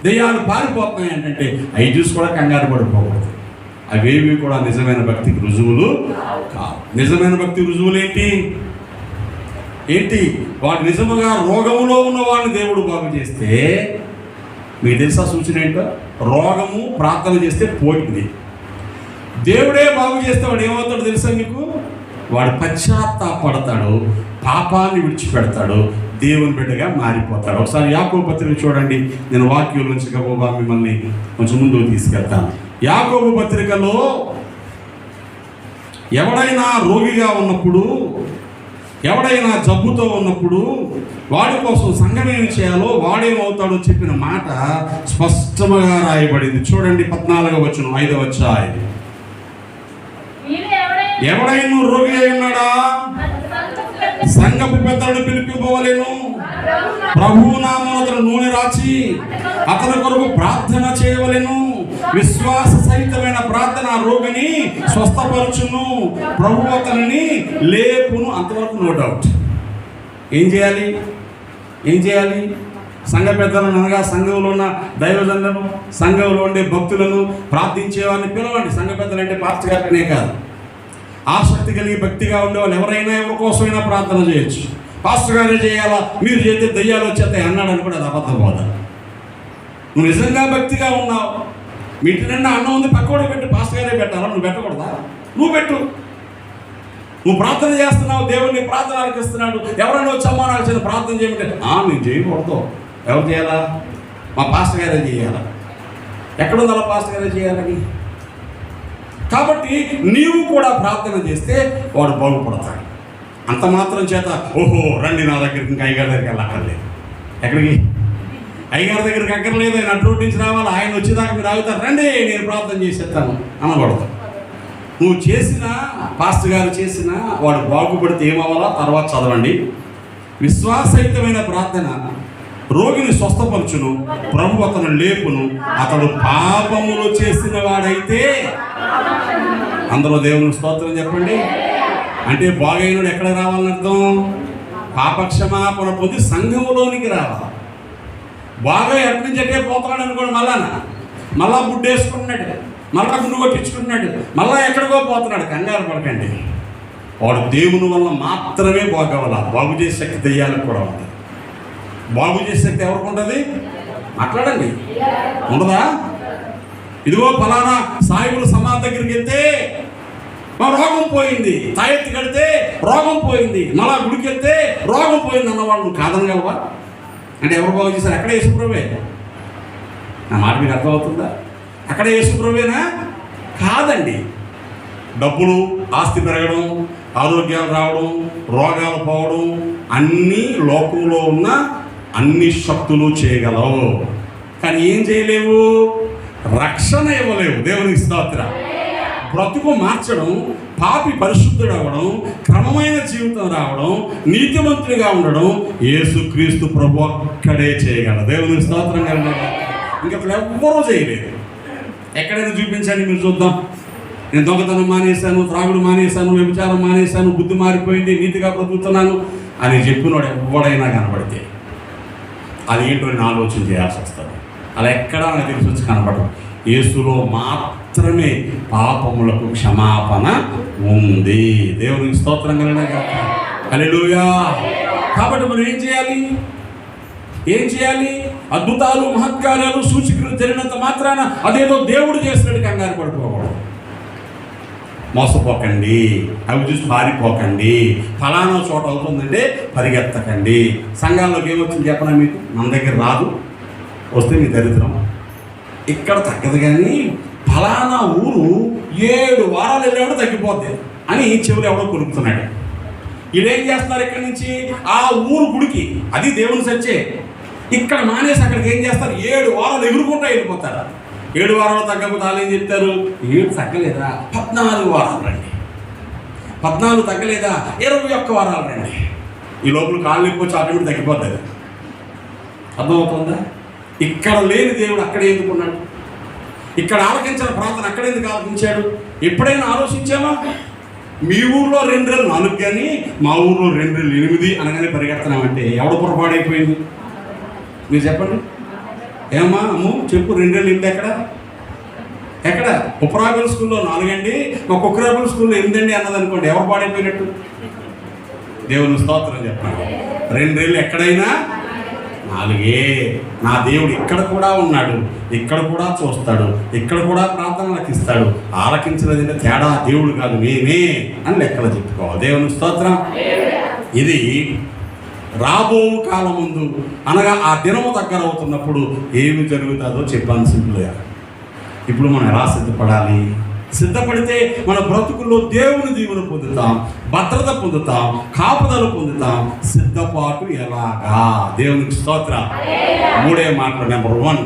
దెయ్యాలు పారిపోతున్నాయి అంటే అవి చూసి కూడా కంగారు పడిపోకూడదు. అవేవి కూడా నిజమైన భక్తికి రుజువులు కావు. నిజమైన భక్తి రుజువులు ఏంటి? వాడు నిజముగా రోగములో ఉన్న వాడిని దేవుడు బాగు చేస్తే, మీకు తెలుసా సూచన ఏంటో? రోగము ప్రార్థన చేస్తే పోయింది. దేవుడే బాగు చేస్తే వాడు ఏమవుతాడు తెలుసా మీకు? వాడు పశ్చాత్తాపడతాడు, పాపాన్ని విడిచిపెడతాడు, దేవుని బిడ్డగా మారిపోతాడు. ఒకసారి యాకోబు పత్రిక చూడండి. నేను వాక్యం నుంచి గబోబా మిమ్మల్ని కొంచెం ముందుకు తీసుకెళ్తాను. యాకోబు పత్రికలో ఎవడైనా రోగిగా ఉన్నప్పుడు, ఎవడైనా జబ్బుతో ఉన్నప్పుడు వాడి కోసం సంఘం ఏమి చేయాలో, వాడేమవుతాడో చెప్పిన మాట స్పష్టంగా రాయబడింది. చూడండి 14వ వచనం, 5వ అధ్యాయం. ఎవడైనా రోగి అయి ఉన్నాడా? సంఘపు పెద్దలను పిలిపిపోవలేను, ప్రభువు నామమున నూనె రాచి అతని కొరకు ప్రార్థన చేయవలెను. విశ్వాస సహితమైన ప్రార్థన రోగిని స్వస్థపరచును, ప్రభువు అతనిని లేపును. అంతవరకు నో డౌట్. ఏం చేయాలి? సంఘ పెద్దలను అనగా సంఘంలో ఉన్న దైవజనులను, సంఘంలో ఉండే భక్తులను, ప్రార్థించేవారిని పిలవండి. సంఘ పెద్దలు అంటే పాస్టర్ గారినే కాదు, ఆసక్తి కలిగి భక్తిగా ఉండేవాళ్ళు ఎవరైనా ఎవరి కోసమైనా ప్రార్థన చేయొచ్చు. పాస్టర్ గారే చేయాలా, మీరు చేస్తే దయ్యాలు వచ్చేస్తాయి అన్నాడని కూడా అది అబద్ధం పోదా. నువ్వు నిజంగా భక్తిగా ఉన్నావు, మీ ఇంటి నిండా అన్నం ఉంది, పక్కవాడు పెట్టి పాస్టర్ గారే పెట్టాలా? నువ్వు పెట్టకూడదా? నువ్వు పెట్టు. నువ్వు ప్రార్థన చేస్తున్నావు, దేవుడిని ప్రార్థన ఆలకిస్తున్నాడు, ఎవరైనా వచ్చి అమ్మా నాకు చిన్న ప్రార్థన చేయమంటే నేను చేయకూడదు. ఎవరు చేయాలా? మా పాస్టర్ గారే చేయాలా? ఎక్కడుందా పాస్టర్ గారే చేయాలని? కాబట్టి నీవు కూడా ప్రార్థన చేస్తే వాడు బాగుపడతాడు. అంత మాత్రం చేత ఓహో రండి నా దగ్గరికి, ఇంకా అయ్యగారి దగ్గరికి వెళ్ళక్కర్లేదు. ఎక్కడికి? అయ్యగారి దగ్గరికి అక్కర్లేదు, ఆయన అడ్రోడ్ నుంచి రావాలి, ఆయన వచ్చేదాకా మీరు ఆగుతారు, రండి నేను ప్రార్థన చేసేస్తాను అనకూడదు. నువ్వు చేసినా, పాస్టర్ గారు చేసినా వాడు బాగుపడితే ఏమవ్వాలా తర్వాత చదవండి. విశ్వాసయుతమైన ప్రార్థన రోగిని స్వస్థపరచును, ప్రభు అతను లేపును, అతడు పాపములు చేసిన వాడైతే. అందరూ దేవుని స్తోత్రం చెప్పండి. అంటే బాగైనడు ఎక్కడ రావాలని అర్థం? పాపక్షమాపణ పొంది సంఘములోనికి రావాలి. బాగా ఎక్కడి నుంచి అట్టే పోతున్నాడు అనుకోండి, మళ్ళా బుడ్డేసుకుంటున్నాడు, మళ్ళా గుండు కొట్టించుకుంటున్నాడు, మళ్ళా ఎక్కడికో పోతున్నాడు. కంగారు పడకండి. వాడు దేవుని వల్ల మాత్రమే బాగవ్వాలి. బాగు చేసే శక్తి దెయ్యాలకు కూడా ఉంది. బాగు చేసే శక్తి ఎవరికి ఉంటుంది? మాట్లాడండి, ఉండదా? ఇదిగో ఫలానా సాయిబుల సమాధి దగ్గరికి వెళ్తే మా రోగం పోయింది, తాయెత్తి కడితే రోగం పోయింది, మళ్ళా గుడికి వెళ్తే రోగం పోయింది అన్నవాళ్ళు కాదనగలవా? అంటే ఎవరు బాగు చేశారు? అక్కడే యేసుప్రభువే. నా మాట మీకు అర్థమవుతుందా? అక్కడే యేసుప్రభువేనా? కాదండి. డబ్బులు, ఆస్తి పెరగడం, ఆరోగ్యాలు రావడం, రోగాలు పోవడం అన్నీ లోకంలో ఉన్న అన్ని శక్తులు చేయగలవు. కానీ ఏం చేయలేవు? రక్షణ ఇవ్వలేవు. దేవునికి స్తోత్రం. బ్రతుకు మార్చడం, పాపి పరిశుద్ధుడు అవ్వడం, క్రమమైన జీవితం రావడం, నీతిమంతుడిగా ఉండడం యేసుక్రీస్తు ప్రభు ఒక్కడే చేయగలడు. దేవునికి స్తోత్రం కలగాలి. ఇంకా ఎవ్వరూ చేయలేదు. ఎక్కడైనా చూపించండి, మీరు చూద్దాం. నేను దొంగతనం మానేశాను, త్రాగుడు మానేశాను, వ్యభిచారం మానేశాను, బుద్ధి మారిపోయింది, నీతిగా బ్రతుకుతున్నాను అని చెప్పినోడు ఎవడైనా కనబడితే అది ఏంటో నేను ఆలోచన చేయాల్సి వస్తుంది. అలా ఎక్కడా నాకు తెలిసి వచ్చి కనపడదు. యేసులో మాత్రమే పాపములకు క్షమాపణ ఉంది. దేవునికి స్తోత్రం కలగాలి. హల్లెలూయా. కాబట్టి మనం ఏం చేయాలి? అద్భుతాలు, మహత్కార్యాలు, సూచకులు జరిగినంత మాత్రాన అదేదో దేవుడు చేసినట్టు కంగారు పడిపోకూడదు. మోసపోకండి, అవి చూసి పారిపోకండి. ఫలానా చోట అవుతుందంటే పరిగెత్తకండి. సంఘాల్లోకి ఏమొచ్చింది చెప్పనా మీకు? మన దగ్గర రాదు, వస్తే మీ దరిద్రం. ఇక్కడ తగ్గదు. కానీ ఫలానా ఊరు 7 వారాలు వెళ్ళాడు తగ్గిపోద్ది అని చెవులు ఎవడో కొరుకుతున్నాడు. వీళ్ళేం చేస్తున్నారు? ఇక్కడి నుంచి ఆ ఊరు గుడికి, అది దేవుని సచ్చే, ఇక్కడ మానేసి అక్కడికి ఏం చేస్తారు? 7 వారాలు ఎగురుకుంటూ వెళ్ళిపోతారు. 7 వారాలు తగ్గకపోతే వాళ్ళు ఏం చెప్తారు? 7 తగ్గలేదా? 14 వారాలు రండి. 14 తగ్గలేదా? 21 వారాలు రండి. ఈ లోపల కాళ్ళు ఎక్కువ ఆటోమేటిక్ తగ్గిపోతుంది. అర్థమవుతుందా? ఇక్కడ లేని దేవుడు అక్కడ ఎందుకున్నాడు? ఇక్కడ ఆలకించిన ప్రార్థన అక్కడ ఎందుకు ఆలకించాడు? ఎప్పుడైనా ఆలోచించామా? మీ ఊర్లో 2 నెలలు 4 కానీ మా ఊర్లో 2 నెలలు 8 అనగానే పరిగెడుతున్నామంటే ఎవడ పొరపాడైపోయింది? మీరు చెప్పండి. ఏమా అమ్ము చెప్పు, 2 నెలలు 8 ఎక్కడ? కుప్రాబుల్ స్కూల్లో 4 అండి, మా కుక్రాబుల్ స్కూల్లో 8 అండి అన్నదనుకోండి, ఎవరు పాడైపోయినట్టు? దేవుని స్తోత్రం చెప్పండి. 2 నెలలు ఎక్కడైనా 4. నా దేవుడు ఇక్కడ కూడా ఉన్నాడు, ఇక్కడ కూడా చూస్తాడు, ఇక్కడ కూడా ప్రార్థనలకు ఇస్తాడు. ఆలకించినది తేడా దేవుడు కాదు, నేనే అని లెక్కలు చెప్పుకోవాలి. దేవుని స్తోత్రం. ఇది రాబో కాలం ముందు అనగా ఆ దినము దగ్గర అవుతున్నప్పుడు ఏమి జరుగుతుందో చెప్పాను సింపుల్గా. ఇప్పుడు మనం ఎలా సిద్ధపడాలి? సిద్ధపడితే మన బ్రతుకుల్లో దేవుని దీవెన పొందుతాం, భద్రత పొందుతాం, కాపుదల పొందుతాం. సిద్ధపాటు ఎలాగా? దేవునికి స్తోత్రం. 3 మాటలు. నెంబర్ 1,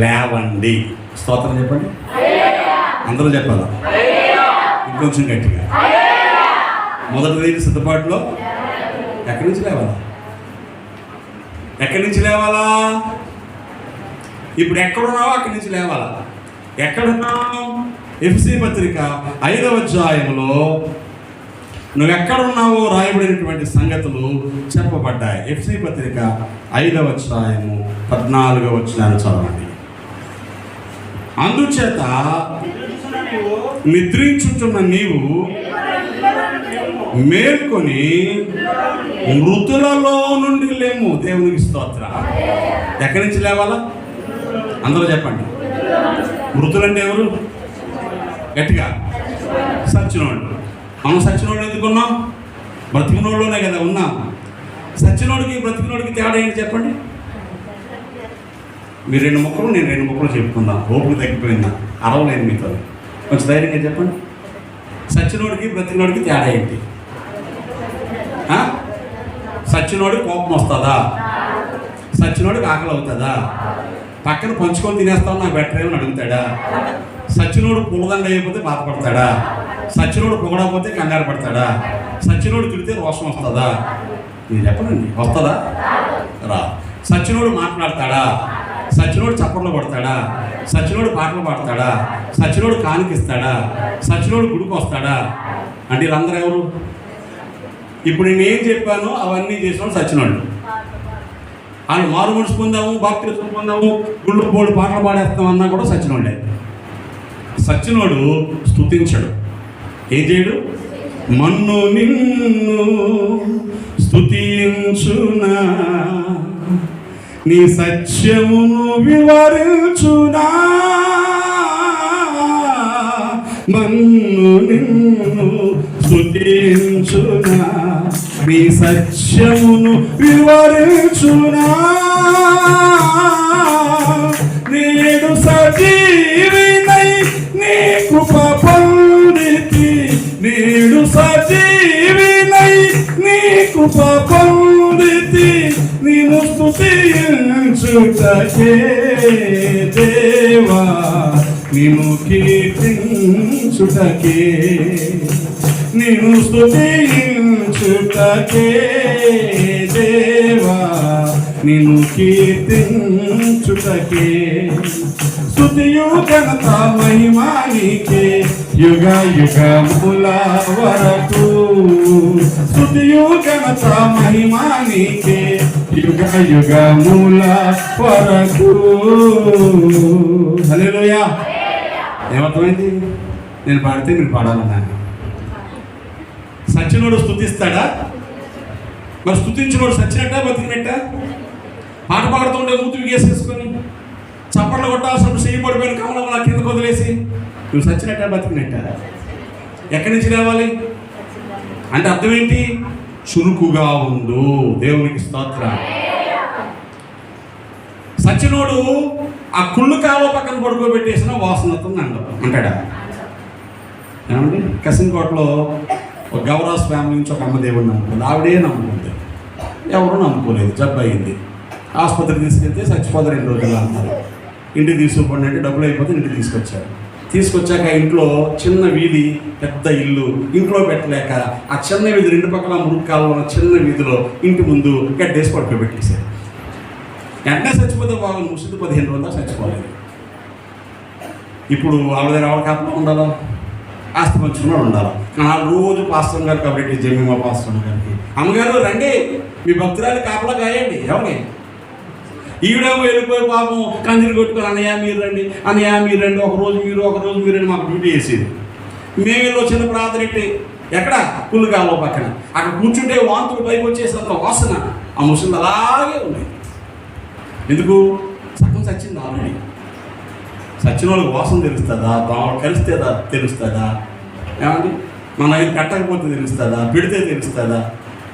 లేవండి. స్తోత్రం చెప్పండి. అందరూ చెప్పాలా? ఇంకొంచెం గట్టిగా. మొదటిది సిద్ధపాటులో ఎక్కడి నుంచి లేవాలా? ఇప్పుడు ఎక్కడున్నావో అక్కడి నుంచి లేవాలా. ఎక్కడున్నావు? ఎఫ్ఎస్సీ పత్రిక 5వ అధ్యాయంలో నువ్వెక్కడున్నావో రాయబడినటువంటి సంగతులు చెప్పబడ్డాయి. ఎఫ్ఎస్సీ పత్రిక 5వ అధ్యాయము 14వ వచనాన్ని చదవండి. అందుచేత నిద్రించుచున్న నీవు మేల్కొని మృతులలో నుండి లేము. దేవునికి స్తోత్రం. ఎక్కడి నుంచి లేవాలా? అందరూ చెప్పండి. మృతులంటే ఎవరు? గట్టిగా. సచ్చినోడు. మనం సచ్చినోడు ఎందుకున్నాం? బ్రతికినోళ్ళలోనే కదా ఉన్నాం. సచ్చినోడికి బ్రతికినోడికి తేడా ఏంటి చెప్పండి? మీరు 2 ముక్కలు, నేను 2 ముక్కలు చెప్పుకుందాం. ఓపిక తగ్గిపోయిందా? అరవలేను మీతో. కొంచెం ధైర్యంగా చెప్పండి. సచ్చినోడికి బ్రతికినోడికి తేడా ఏంటి? సచ్చినోడికి కోపం వస్తుందా? సచ్చినోడికి ఆకలి అవుతుందా? పక్కన పంచుకొని తినేస్తావు నాకు బెటరేమని అడుగుతాడా? సచ్చినోడు పులదండ అయిపోతే బాధపడతాడా? సచ్చినోడు పొగడకపోతే కంగారు పడతాడా? సచ్చినోడు తిడితే రోషం వస్తుందా? మీరు చెప్పనండి. వస్తుందా? రా. సచ్చినోడు మాట్లాడతాడా? సచ్చినోడు చప్పట్లు కొడతాడా? సచ్చినోడు పాటలు పాడతాడా? సచ్చినోడు కానికిస్తాడా? సచ్చినోడు గుడికి వస్తాడా? అంటే వీళ్ళందరూ ఎవరు? ఇప్పుడు నేనేం చెప్పానో అవన్నీ చేసినోడు సచ్చినోళ్ళు. వాళ్ళు మారు మనసు పొందాము, బాప్తిస్మం పొందాము, గుళ్ళు బోడు పాటలు పాడేస్తాం అన్నా కూడా సచ్చినోళ్ళే. సచ్చినోడు స్తుతించడు. ఏం చేయడు? మన్ను నిన్ను స్తుతించునా, నీ సత్యమును వివరించునా, మన్ను నిన్ను స్తుతించునా, నీ సత్యమును వివరించునా, నేడు సజీవినై నీ కృప పొందితి, నేడు సజీవినై నీ కృప పొందితి, నిన్ను స్తుతించుటకే దేవా, నిన్ను కీర్తించుటకే, నిన్ను స్తుతించుటకే దేవా, నిన్ను కీర్తించుటకే. స్తుతియు ఘనత మహిమా నీకే యుగ యుగముల వరకు, స్తుతియు ఘనత మహిమా నీకే యుగ యుగముల వరకు. హల్లెలూయా. ఏమర్థమైంది? నేను పాడితే మీరు పాడాలన్నాను. సచ్చినోడు స్తుతిస్తాడా? మరి స్తుతించినోడు సచ్చినట్ట బతికినట్ట? పాట పాడుతుంటే మూతి వేసేసుకొని చప్పట్లు కొట్టాల్సినప్పుడు చెయ్యి పడిపోయిన కమలం నా కిందకు వదిలేసి నువ్వు సచ్చినట్ట బతికినట్ట? ఎక్కడి నుంచి రావాలి అంటే అర్థం ఏంటి? చురుకుగా ఉండు. దేవునికి స్తోత్రం. సచ్చినోడు ఆ కుళ్ళు కాలువ పక్కన పడుకోబెట్టేసిన వాసనతో అంటాడా? ఏమండి, కసింకోటలో ఒక గౌరాస్ ఫ్యామిలీ నుంచి ఒక అమ్మ దేవుడిని నమ్ముకుంది. ఆవిడే నమ్ముకుంది, ఎవరు నమ్ముకోలేదు. జబ్బు అయింది, ఆసుపత్రికి తీసుకెళ్తే చచ్చిపోతే 2 రోజులు అన్నారు. ఇంటికి తీసుకుపోండి అంటే డబ్బులు అయిపోతే ఇంటికి తీసుకొచ్చారు. తీసుకొచ్చాక ఇంట్లో చిన్న వీధి, పెద్ద ఇల్లు, ఇంట్లో పెట్టలేక ఆ చిన్న వీధి 2 పక్కల మురుక్కాలలో ఉన్న చిన్న వీధిలో ఇంటి ముందు గడ్డేసి పడుకోబెట్టేశారు. వెంటనే చచ్చిపోతే బాగుంది, ముసుగు 15 రోజులు చచ్చిపోలేదు. ఇప్పుడు ఆవిడ దగ్గర ఆవిడ కాపలా ఉండాలా, ఆస్తి పంచుకున్నాడు ఉండాలి. రోజు పాస్టర్ గారు కాబట్టి జమీమా పాస్టర్ గారికి, అమ్మగారు రండి మీ భక్తురాలు కాపలా కాయండి. ఎవరి ఈవిడేమో వెళ్ళిపోయి పాపం కందిరి కొట్టుకొని అన్నయ్య మీరు రండి, అన్నయ్య మీరు రండి, ఒకరోజు మీరు రండి మాకు డ్యూటీ వేసేది. మేము వెళ్ళి చిన్న ప్రార్థన పెట్టి ఎక్కడ పుల్లుగాలో పక్కన అక్కడ కూర్చుంటే వాంతులు పైకి వచ్చేసినంత వాసన ఆ ముసలి అలాగే ఉన్నాయి. ఎందుకు? సగం చచ్చింది ఆల్రెడీ. చచ్చిన వాళ్ళకి వాసన తెలుస్తుందా? దోమలు కలిస్తే తెలుస్తుందా? ఏమండి, మన ఇది కట్టకపోతే తెలుస్తుందా? పెడితే తెలుస్తుందా?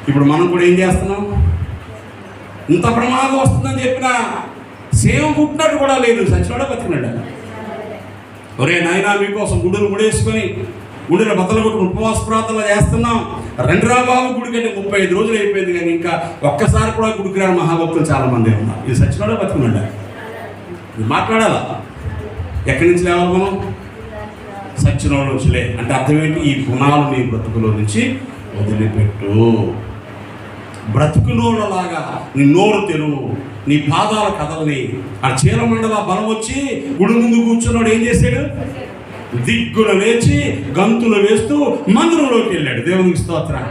ఇప్పుడు మనం కూడా ఏం చేస్తున్నాం? ఇంత ప్రమాదం వస్తుందని చెప్పినా సేవ పుట్టినట్టు కూడా లేదు. చచ్చినోడే బతికినాడు. ఒరే నాయనా మీకోసం గుడులు ముడేసుకొని గుడిలో బద్దలు కొట్టుకుని ఉపవాస ప్రార్థనలు చేస్తున్నాం. 2 బాబు గుడి కంటే 35 రోజులు అయిపోయింది, కానీ ఇంకా ఒక్కసారి కూడా గుడికి రాని మహాభక్తులు చాలామంది ఉన్నారు. ఇది చచ్చినోడే బతికినాడు. ఇది మాట్లాడాలా? ఎక్కడి నుంచి లేవాలి మనం? సచ్చినోడు నుంచిలే. అంటే అర్థం ఏంటి? ఈ గుణాలు నీ బ్రతుకులో నుంచి వదిలిపెట్టు. బ్రతుకులోలాగా నీ నోరు తెరువు, నీ పాదాల కదలని. ఆ చీలమండల బలం వచ్చి గుడి ముందు కూర్చున్నాడు. ఏం చేశాడు? దిగ్గున లేచి గంతులు వేస్తూ మందిరంలోకి వెళ్ళాడు. దేవునికి స్తోత్రం.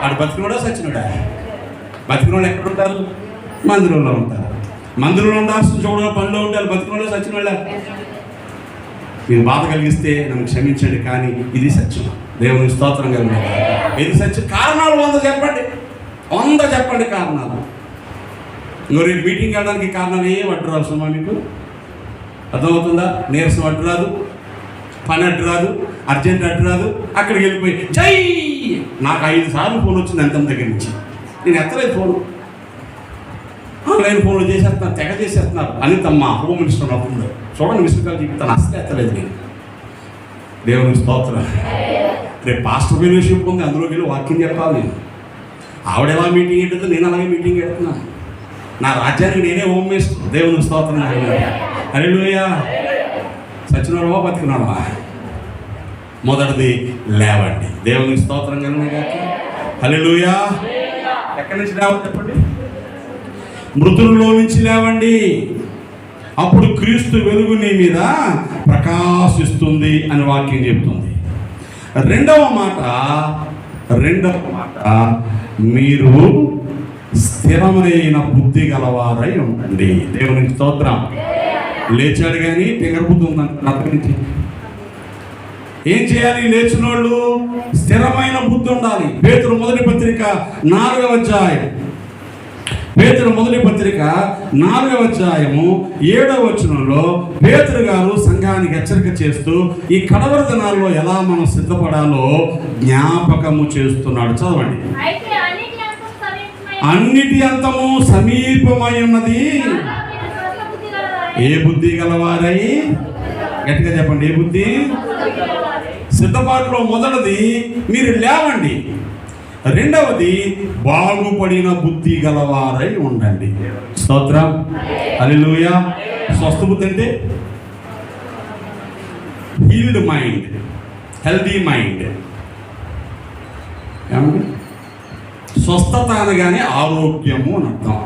వాడు బతికినోడా సచ్చినోడా? బతికినోడు ఎక్కడ ఉంటారు? మందిరంలో ఉంటారు. మందిరంలో ఉండాల్సిన చూడాలి, పనిలో ఉండాలి. బతికినోడా సచ్చినోడా? మీకు బాధ కలిగిస్తే నన్ను క్షమించండి, కానీ ఇది సత్యం. దేవునికి స్తోత్రం కలిగిన ఇది సత్యం. కారణాలు 100 చెప్పండి, 100 చెప్పండి కారణాలు. ఇంకో రేపు మీటింగ్ వెళ్ళడానికి కారణాలు ఏం అడ్డు రాదు సుమా? మీకు అర్థమవుతుందా? నీరసం అడ్డు రాదు, పని అడ్డు రాదు, అర్జెంట్ అడ్డు రాదు. అక్కడికి వెళ్ళిపోయి జై నాకు 5 సార్లు ఫోన్ వచ్చింది అంతం దగ్గర నుంచి. నేను ఎత్తలేదు ఫోను. ఆన్లైన్ ఫోన్లు చేసేస్తున్నారు, తెగ చేసేస్తున్నారు. అనితమ్మ హోమ్ మినిస్టర్ అవుతుంది, చూడండి మిస్డ్ కాల్ చెప్తాను. అసలు ఎత్తలేదు నేను. దేవుని స్తోత్రం. రేపు పాస్టర్ ఫెలోషిప్ ఉంది, అందులోకి వెళ్ళి వాక్యం చెప్పాలి నేను. ఆవిడ ఎలా మీటింగ్ పెట్టిందో నేను అలాగే మీటింగ్ పెడుతున్నాను. నా రాజ్యానికి నేనే హోమ్ మినిస్టర్. దేవుని స్తోత్రం. హల్లెలూయా. సచ్చినోడవా బతికినోడవా? మొదటిది లేవండి. దేవునికి స్తోత్రం కలిగిన. హల్లెలూయా. ఎక్కడి నుంచి లేవాలి చెప్పండి? మృతుల్లో నుంచి లేవండి, అప్పుడు క్రీస్తు వెలుగు నీ మీద ప్రకాశిస్తుంది అని వాక్యం చెప్తుంది. రెండవ మాట మీరు స్థిరమైన బుద్ధి గలవారై ఉండండి. దేవునికి స్తోత్రం. లేచాడు కానీ తింగర బుద్ధి ఉందంటే అక్కడి నుంచి ఏం చేయాలి? లేచిన వాళ్ళు స్థిరమైన బుద్ధి ఉండాలి. పేతురు మొదటి పత్రిక 4వ అధ్యాయం, పేతురు మొదటి పత్రిక 4వ అధ్యాయము 7వ వచనంలో పేతురు గారు సంఘానికి హెచ్చరిక చేస్తూ ఈ కడవరి దినాల్లో ఎలా మనం సిద్ధపడాలో జ్ఞాపకము చేస్తున్నాడు. చదవండి. అన్నిటి అంతము సమీపమై ఉన్నది. ఏ బుద్ధి గలవారై? గట్టిగా చెప్పండి. ఏ బుద్ధి? సిద్ధపాటులో మొదటిది మీరు లేవండి, రెండవది బాగుపడిన బుద్ధి గలవారై ఉండండి. స్తోత్రం, హల్లెలూయా. స్వస్థ బుద్ధి అంటే హీల్డ్ మైండ్, హెల్దీ మైండ్. స్వస్థత అనగానే ఆరోగ్యము అని అర్థం.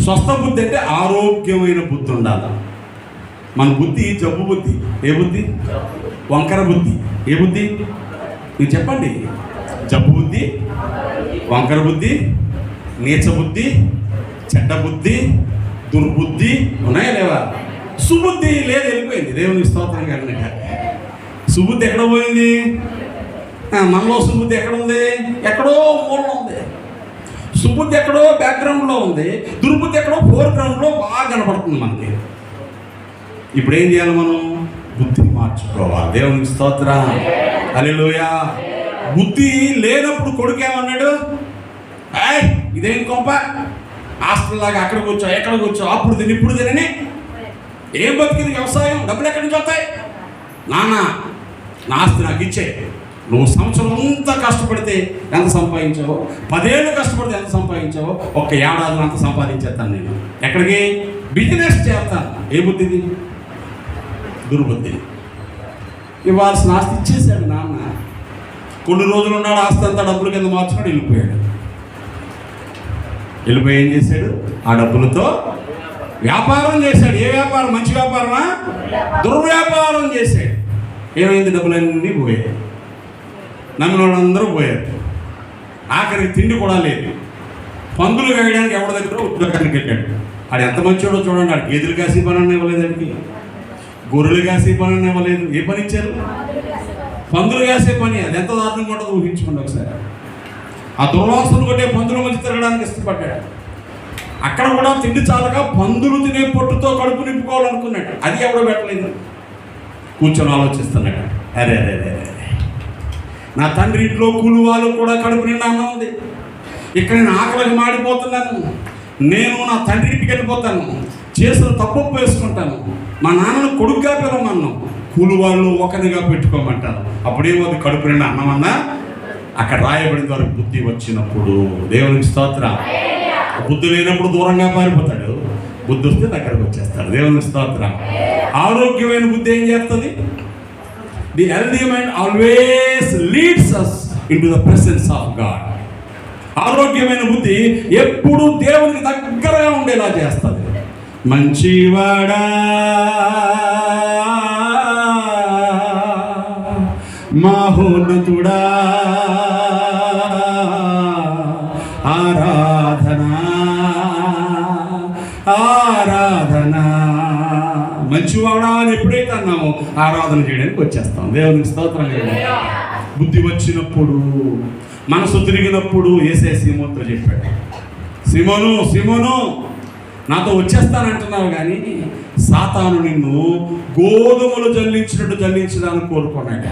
స్వస్థ బుద్ధి అంటే ఆరోగ్యమైన బుద్ధి ఉండాలి. మన బుద్ధి జబ్బు బుద్ధి. ఏ బుద్ధి? వంకర బుద్ధి. ఏ బుద్ధి? మీరు చెప్పండి. జబ్బు బుద్ధి, వంకర బుద్ధి, నీచ బుద్ధి, చెడ్డ బుద్ధి, దుర్బుద్ధి ఉన్నాయా లేవా? సుబుద్ధి లేదు, వెళ్ళిపోయింది. దేవునికి స్తోత్రం కలిగిన. సుబుద్ధి ఎక్కడ పోయింది? మనలో సుబుద్ధి ఎక్కడ ఉంది? ఎక్కడో మూలలో ఉంది. సుబుద్ధి ఎక్కడో బ్యాక్గ్రౌండ్లో ఉంది, దుర్బుద్ధి ఎక్కడో ఫోర్గ్రౌండ్లో బాగా కనపడుతుంది మనకి. ఇప్పుడు ఏం చేయాలి? మనం బుద్ధి మార్చుకోవాలి. దేవునికి స్తోత్రం, హల్లెలూయా. బుద్ధి లేనప్పుడు కొడుకు ఏమన్నాడు? ఇదేం కొంప, హాస్టల్ లాగా అక్కడ కూర్చో ఎక్కడ కూర్చో, అప్పుడు తిని ఇప్పుడు తినని. ఏం బతికింది వ్యవసాయం? డబ్బులు ఎక్కడి నుంచి వస్తాయి? నాన్న నా ఆస్తి నాకు ఇచ్చే. నువ్వు సంవత్సరం అంతా కష్టపడితే ఎంత సంపాదించావో, 10 ఏళ్ళు కష్టపడితే ఎంత సంపాదించావో, ఒక్క ఏడాదిలో అంత సంపాదించేస్తాను నేను. ఎక్కడికి? బిజినెస్ చేస్తాను. ఏ బుద్ధిది? దుర్బుద్ధి. ఇవ్వాల్సిన ఆస్తి ఇచ్చేసాడు నాన్న. కొన్ని రోజులు ఉన్నాడు, ఆస్తి అంతా డబ్బుల కింద మార్చుకొని వెళ్ళిపోయాడు. వెళ్ళిపోయి ఏం చేశాడు? ఆ డబ్బులతో వ్యాపారం చేశాడు. ఏ వ్యాపారం? మంచి వ్యాపారమా? దుర్వ్యాపారం చేశాడు. ఏమైంది? డబ్బులన్నీ పోయాయి. నమ్మిన వాళ్ళందరూ పోయారు. ఆఖరికి తిండి కూడా లేదు. పందులు వేయడానికి ఎవరి దగ్గర ఉద్యోగానికి వెళ్ళాడు. ఆడు ఎంత మంచోడో చూడండి. ఆడు గేదెలు కాసే పని అన్న ఇవ్వలేదండి, గొర్రెలు కాసే పని అన్న ఇవ్వలేదు. ఏ పని ఇచ్చారు? పందులు కాసే పని. అది ఎంత దారుణంగా ఉంటుందో ఊహించుకోండి ఒకసారి. ఆ దుర్వాసనలు కొట్టే పందుల మధ్య తిరగడానికి ఇష్టపడ్డాడు. అక్కడ కూడా తిండి చాలక పందులు తినే పొట్టుతో కడుపు నింపుకోవాలనుకున్నాడు. అది ఎవడో పెట్టలేదు. కూర్చొని ఆలోచిస్తున్నాడు, అరే అరే అరే అరే, నా తండ్రి ఇంట్లో కూలి వాళ్ళు కూడా కడుపు నిండా అన్నం ఉంది. ఇక్కడ నేను ఆకలికి మాడిపోతున్నాను. నేను నా తండ్రి ఇంటికి వెళ్ళిపోతాను, చేసిన తప్పు వేసుకుంటాను. మా నాన్నను కొడుకుగా పిలవమన్నాం, కూలి వాళ్ళు ఒకరిగా పెట్టుకోమంటారు. అప్పుడేమో అది కడుపు నిండా అన్నం అన్నా. అక్కడ రాయబడిన వరకు బుద్ధి వచ్చినప్పుడు. దేవునికి స్తోత్రం. బుద్ధి లేనప్పుడు దూరంగా పారిపోతాడు, బుద్ధి వస్తే దగ్గరకు వచ్చేస్తాడు. దేవునికి స్తోత్రం. ఆరోగ్యమైన బుద్ధి ఏం చేస్తుంది? The healthy mind always leads us into the presence of God. ఆరోగ్యమైన బుద్ధి ఎప్పుడు దేవునికి దగ్గరగా ఉండేలా చేస్తుంది. మంచివాడా మహోన్నతుడా ఆరాధన ఆరాధన. మంచివాడా అని ఎప్పుడైతే అన్నామో ఆరాధన చేయడానికి వచ్చేస్తాం. దేవునికి స్తోత్రం. బుద్ధి వచ్చినప్పుడు, మనసు తిరిగినప్పుడు యేసయ్య సీమోనుతో చెప్పాడు, సీమోను సీమోను నాతో వచ్చేస్తానంటున్నావు కానీ సాతాను నిన్ను గోధుమలు జల్లించినట్టు జల్లించడానికి కోరుకున్నాడు.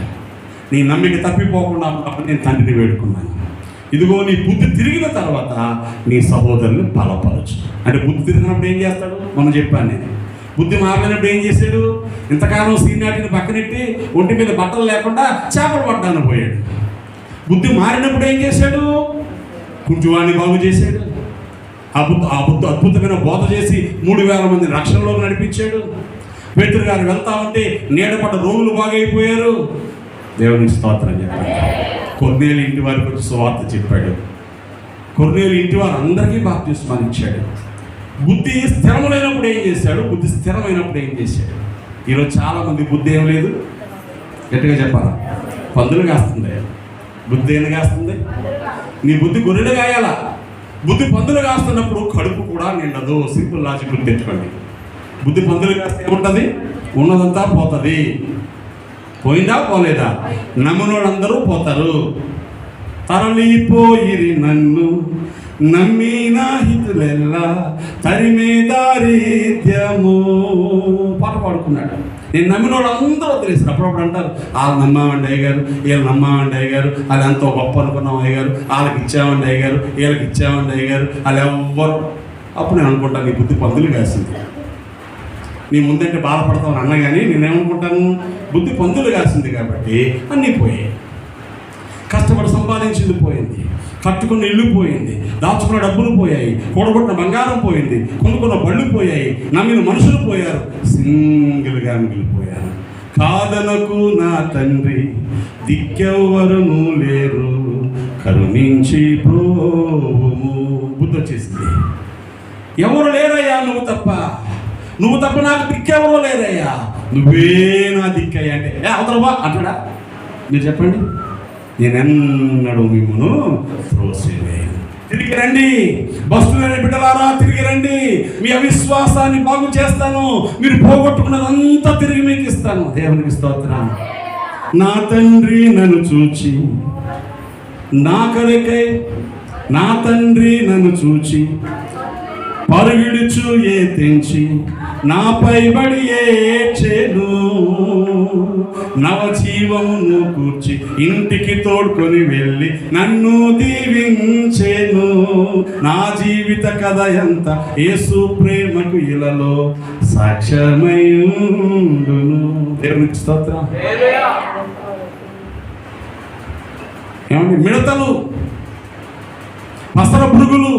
నీ నమ్మిక తప్పిపోకుండా నేను తండ్రిని వేడుకున్నాను. ఇదిగో నీ బుద్ధి తిరిగిన తర్వాత నీ సహోదరుని బలపరచు. అంటే బుద్ధి తిరిగినప్పుడు ఏం చేస్తాడు? మనం చెప్పాను నేను. బుద్ధి మారినప్పుడు ఏం చేశాడు? ఇంతకాలం సీనాటిని పక్కనెట్టి ఒంటి మీద బట్టలు లేకుండా చేపలు పడ్డాను పోయాడు. బుద్ధి మారినప్పుడు ఏం చేశాడు? కుంటివాడిని బాగు చేశాడు. అద్భుతమైన బోధ చేసి 3000 మంది రక్షణలోకి నడిపించాడు. పేతురు గారు వెళ్తా ఉంటే నీడపడ్డ రోగులు బాగైపోయారు. దేవునికి స్తోత్రం చెప్పాడు. కొర్నేలు ఇంటి వారికి వచ్చి సువార్త చెప్పాడు. కొర్నేలు ఇంటి వారు అందరికీ బాప్తిస్మాన్ని ఇచ్చాడు. బుద్ధి స్థిరములైనప్పుడు ఏం చేశాడు? బుద్ధి స్థిరమైనప్పుడు ఏం చేశాడు? ఈరోజు చాలామంది బుద్ధి ఏం లేదు, గట్టిగా చెప్పాలా, పందులు కాస్తుంది. బుద్ధి ఏం కాస్తుంది? నీ బుద్ధి గొర్రెలు కాయాలా? బుద్ధి పందులు కాస్తున్నప్పుడు కడుపు కూడా నిండదు. Simple logic గుర్తించుకోండి. బుద్ధి పందులు కాస్తే ఏముంటుంది? ఉన్నదంతా పోతుంది. పోయిందా? పోలేదా? నమ్మినోళ్ళందరూ పోతారు. తరలిపోయిరి నన్ను నమ్మిన హితులెల్లా తరిమే దారిద్యము. పాట పాడుకున్నాడు. నేను నమ్మిన వాళ్ళు అందరూ వదిలేసారు. అప్పుడప్పుడు అంటారు, వాళ్ళు నమ్మామండి అయ్యగారు, వీళ్ళు నమ్మామండి అయ్యగారు, వాళ్ళు ఎంతో గొప్ప అనుకున్నాం అయ్యగారు, వాళ్ళకి ఇచ్చామండి అయ్యగారు, వీళ్ళకి ఇచ్చామండి అయ్యగారు, వాళ్ళు ఎవ్వరు. అప్పుడు నేను అనుకుంటాను, నీ బుద్ధి పందులు కాసింది. నీ ముందంటే బాధపడతామని అన్నగాని నేనేమనుకుంటాను, బుద్ధి పందులు కాసింది కాబట్టి అన్నీ పోయాయి. కష్టపడి సంపాదించింది పోయింది, కట్టుకున్న ఇల్లు పోయింది, దాచుకున్న డబ్బులు పోయాయి, కూడగొట్టిన బంగారం పోయింది, కొనుక్కున్న బళ్ళు పోయాయి, నమ్మిన మనుషులు పోయారు, సింగిల్గా మిగిలిపోయారు. కాదనకు నా తండ్రి, దిక్కెవ్వరును లేరు, కరుణించి ప్రోము. బుద్ధి వచ్చేసింది. ఎవరు లేరయ్యా, నువ్వు తప్ప నాకు దిక్కెవరో లేరయ్యా, నువ్వే నా దిక్కయ్యా అంటే అవతలవా అంటాడా? మీరు చెప్పండి. నేనెన్నడూ మిమ్మను త్రోసివేయను. తిరిగి రండి భక్తులైన బిడ్డలారా, తిరిగి రండి. మీ అవిశ్వాసాన్ని బాగు చేస్తాను. మీరు పోగొట్టుకున్నదంతా తిరిగి మీకు ఇస్తాను. దేవునికి స్తోత్రం. నా తండ్రి నన్ను చూచి నా కొరకై, నా తండ్రి నన్ను చూచి పరుగిడుచు ఏ తెంచి నాపై బడి ఏడ్చెను. నవజీవమును కూర్చి ఇంటికి తోడుకొని వెళ్ళి నన్ను దీవించెను. నా జీవిత కథ ఎంత యేసు ప్రేమకు ఇలలో సాక్ష్యమై ఉండును. దేవునికి స్తోత్రం. ఏమండి, మిడతలు, పసర పురుగులు,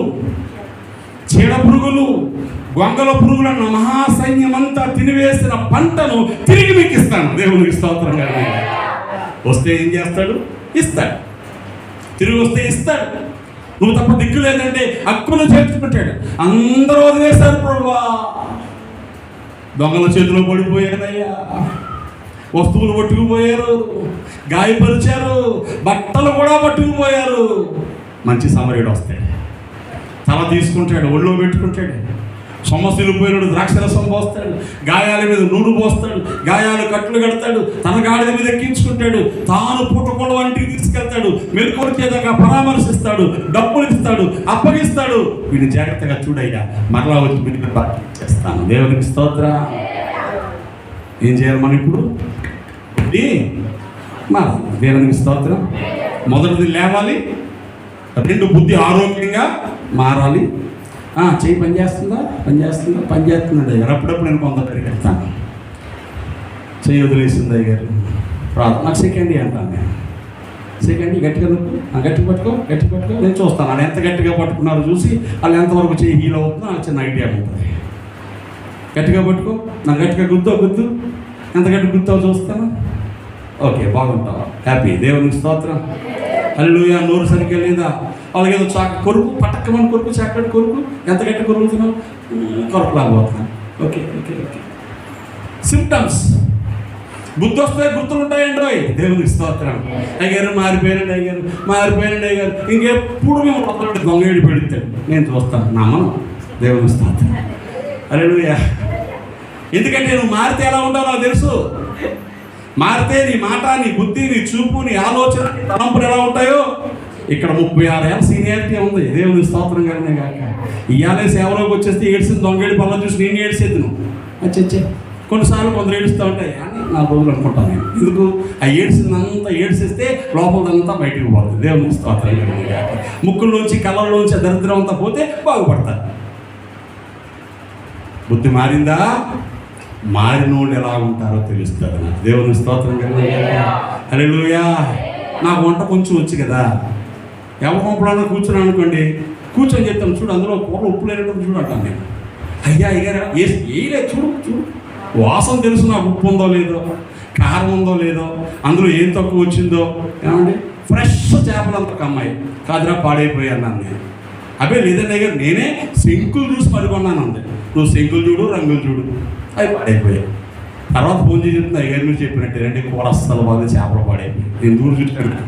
చీడ పురుగులు, గొంగల పురుగులను మహాసైన్యమంతా తినివేసిన పంటను తిరిగి మీకు ఇస్తాను. దేవునికి స్తోత్రం. వస్తే ఏం చేస్తాడు? ఇస్తాడు. తిరిగి వస్తే ఇస్తాడు. నువ్వు తప్ప దిక్కు లేదంటే హక్కును చేర్చుకుంటాడు. అందరూ వదిలేశారు ప్రభువా, దొంగల చేతిలో పడిపోయారయ్యా, వస్తువులు పట్టుకుపోయారు, గాయపరిచారు, బట్టలు కూడా పట్టుకుపోయారు. మంచి సమరుడు వస్తాడు, తల తీసుకుంటాడు, ఒళ్ళో పెట్టుకుంటాడు, సమస్యలు పోయినాడు ద్రాక్షరసం పోస్తాడు, గాయాల మీద నూనె పోస్తాడు, గాయాలు కట్లు కడతాడు, తన గాడిద మీద ఎక్కించుకుంటాడు, తాను పుట్టకొల వంటికి తీసుకెళ్తాడు, మెరుకొరిచేదాకా పరామర్శిస్తాడు, డబ్బులు ఇస్తాడు, అప్పగిస్తాడు. వీడిని జాగ్రత్తగా చూడయ్యా, మరలా వచ్చి వీడిని చేస్తాను. దేవునికి స్తోత్రం. ఏం చేయాలి మనం ఇప్పుడు? దేవునికి స్తోత్రం. మొదటిది లేవాలి, రెండు బుద్ధి ఆరోగ్యంగా మారాలి. చెయ్యి పనిచేస్తుందా అయ్యారు. అప్పుడప్పుడు నేను కొంత పెరిగెడతాను, చెయ్యి వదిలేసింది అయ్యారు, రాదు నాకు సెకండ్ అంటాను. నేను సెకండ్ గట్టిగా గట్టి పట్టుకో నేను చూస్తాను వాళ్ళు ఎంత గట్టిగా పట్టుకున్నారో చూసి వాళ్ళు ఎంతవరకు చెయ్యి హీల్ అవుతుందో నాకు చిన్న ఐడియా ఉంటుంది. గట్టిగా పట్టుకో, నాకు గట్టిగా గుర్తు ఎంత గట్టి గుర్తావు చూస్తాను. ఓకే, బాగుంటావు, హ్యాపీ. దేవునికి స్తోత్రం. హల్లెలూయా. నోరు సరిగ్గా లేదా, వాళ్ళకి ఏదో కొరుకు, పట్టకమని కొరుకు, చాకటి కొరుకు, ఎంత గట్టి కొరుకుతున్నావు, కొరకులాగబోతున్నాను. ఓకే. సిమ్టమ్స్. బుద్ధి వస్తే గుర్తులు ఉంటాయండి రోయ్. దేవునికి స్తోత్రం. అయ్యారు మారిపోయారండి అయ్యారు. ఇంకెప్పుడు మేము కొత్తలు దొంగేడి పెడతాడు, నేను చూస్తాను, నమ్మను. దేవునికి స్తోత్రం. హల్లెలూయా. ఎందుకంటే నువ్వు మారితే ఎలా ఉంటావో నాకు తెలుసు. మారితే నీ మాట, నీ బుద్ధి, నీ చూపు, నీ ఆలోచన, నీ తలంపులు ఎలా ఉంటాయో. ఇక్కడ 36 ఏళ్ళ సీనియారిటీ ఉంది. దేవుని స్తోత్రం కానీ కాక ఇవాళ సేవలోకి వచ్చేస్తే ఏడ్చింది దొంగేడి పనులు చూసి నేను ఏడ్చేది నువ్వు అచ్చే. కొన్నిసార్లు కొందరు ఏడుస్తూ ఉంటాయి అని 4 రోజులు అనుకుంటాను నేను. ఎందుకు? ఆ ఏడ్చిందంతా ఏడ్చేస్తే లోపలంతా బయటకు పోతుంది. దేవుని స్తోత్రం కానీ కాక ముక్కుల్లోంచి కళ్ళల్లోంచి దరిద్రం అంతా పోతే బాగుపడతారు. బుద్ధి మారిందా? మారినోళ్ళు ఎలా ఉంటారో తెలుస్తుంది నాకు. దేవుని స్తోత్రం కానీ. హల్లెలూయా. నాకు వంట కొంచెం వచ్చు కదా, ఎవరి కొంపడన్నా కూర్చొని అనుకోండి, కూర్చొని చెప్తాను, చూడు అందులో కూర ఉప్పు లేనట్టు చూడు అంటాను నేను. అయ్యారా వేయలేదు, చూడు వాసన తెలుసు నాకు, ఉప్పు ఉందో లేదో, కారం ఉందో లేదో, అందులో ఏం తక్కువ వచ్చిందో. ఏమండి, ఫ్రెష్ చేపలు అంత అమ్మాయి కాదురా పాడైపోయాను నేను. అబ్బే లేదండి అయ్యారు, నేనే శంకులు చూసి పడుకున్నాను అంది. నువ్వు శంకులు చూడు, రంగులు చూడు, అవి పాడైపోయాయి. తర్వాత ఫోన్ చేసి చెప్తుంది, అయ్యారు మీరు చెప్పినట్టు రండి, కూర అస్సలు బాగా చేపలు పాడైపోయి. నేను దూరం చూసాను.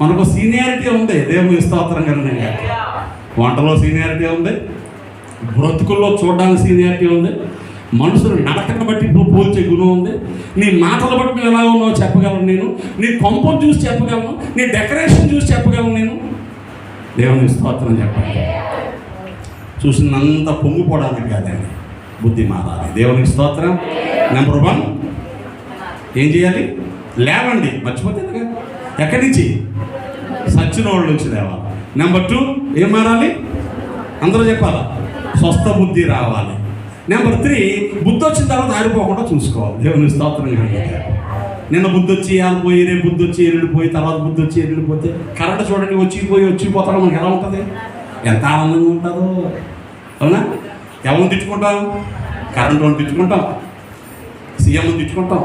మనకు సీనియారిటీ ఉంది, దేవుని స్తోత్రం కదండి. వంటలో సీనియారిటీ ఉంది, బ్రతుకుల్లో చూడడానికి సీనియారిటీ ఉంది, మనుషులు నడకను బట్టి పోల్చే గుణం ఉంది. నీ మాటలు బట్టి నువ్వు ఎలా ఉన్నావో చెప్పగలను నేను, నీ కొంపను చూసి చెప్పగలను, నీ డెకరేషన్ చూసి చెప్పగలను నేను. దేవుని స్తోత్రం చెప్పండి. చూసినంత పొంగిపోవడానికి కాదండి, బుద్ధి మారాలి. దేవునికి స్తోత్రం. నెంబర్ 1 ఏం చేయాలి? లేవండి. మర్చిపోతే ఎక్కడి నుంచి? సచ్చిన వాళ్ళ నుంచి లేవాలి. నెంబర్ 2 ఏం మారాలి? అందరూ చెప్పాలా? స్వస్థ బుద్ధి రావాలి. నెంబర్ 3 బుద్ధి వచ్చిన తర్వాత ఆరిపోకుండా చూసుకోవాలి. దేవుని స్తోత్రం. నిన్న బుద్ధి వచ్చి ఆరిపోయి, రేపు బుద్ధి వచ్చి ఎల్లిపోయి, తర్వాత బుద్ధి వచ్చి ఎల్లిపోతే కరెంట్ చూడండి వచ్చిపోతాడో మనకి ఎలా ఉంటుంది? ఎంత ఆనందంగా ఉంటుందో. అవునా? ఎవరిని తిట్టుకుంటాం? కరెంట్ వాళ్ళని తిట్టుకుంటాం, సీఎంని తిట్టుకుంటాం,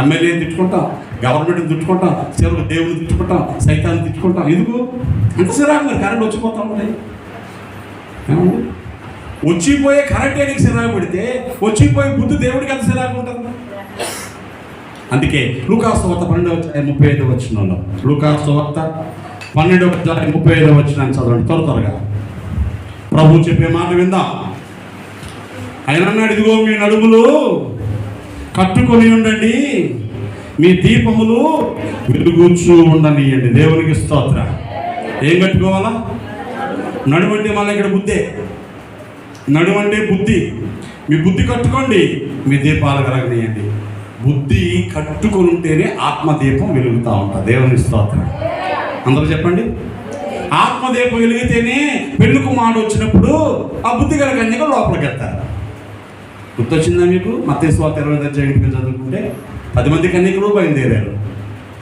ఎమ్మెల్యేని తిట్టుకుంటాం, గవర్నమెంట్ని తిట్టుకుంటాం, చివరికి దేవుని తిట్టుకుంటాం, సైతాన్ని తిట్టుకుంటాం. ఎందుకు అంత సిరాకు? మరి కరెంట్ వచ్చిపోతా ఉంటుంది. ఏమండి? వచ్చిపోయే కరెంటే నీకు సిరాకు పెడితే వచ్చిపోయే బుద్ధి దేవుడికి ఎంత సిరాకు ఉంటుంది? అందుకే లూకాసు వార్త 12:35 వచనంలో, లూకాసు వార్త 12:35 వచనాన్ని చదవండి త్వరగా. ప్రభు చెప్పే మాట విందాం. ఆయన అన్నాడు, ఇదిగో మీ నడుములు కట్టుకొని ఉండండి, మీ దీపములు వెలుగుచూ ఉండనియండి. దేవునికి స్తోత్రం. ఏం కట్టుకోవాలా? నడుమంటే మళ్ళీ ఇక్కడ బుద్ధే. నడుమంటే బుద్ధి. మీ బుద్ధి కట్టుకోండి, మీ దీపాలు వెలగనియండి. బుద్ధి కట్టుకొని ఉంటేనే ఆత్మదీపం వెలుగుతూ ఉంటుంది. దేవుని స్తోత్రం. అందరూ చెప్పండి. ఆత్మదీపం వెలిగితేనే పెళ్లి కుమారుడు వచ్చినప్పుడు ఆ బుద్ధి గల కన్యక లోపలికి వెళ్తారు. గుర్తొచ్చిందా మీకు? మత్తయి సువార్త 20 చదువుకుంటే 10 మంది కన్యకులు బయలుదేరారు,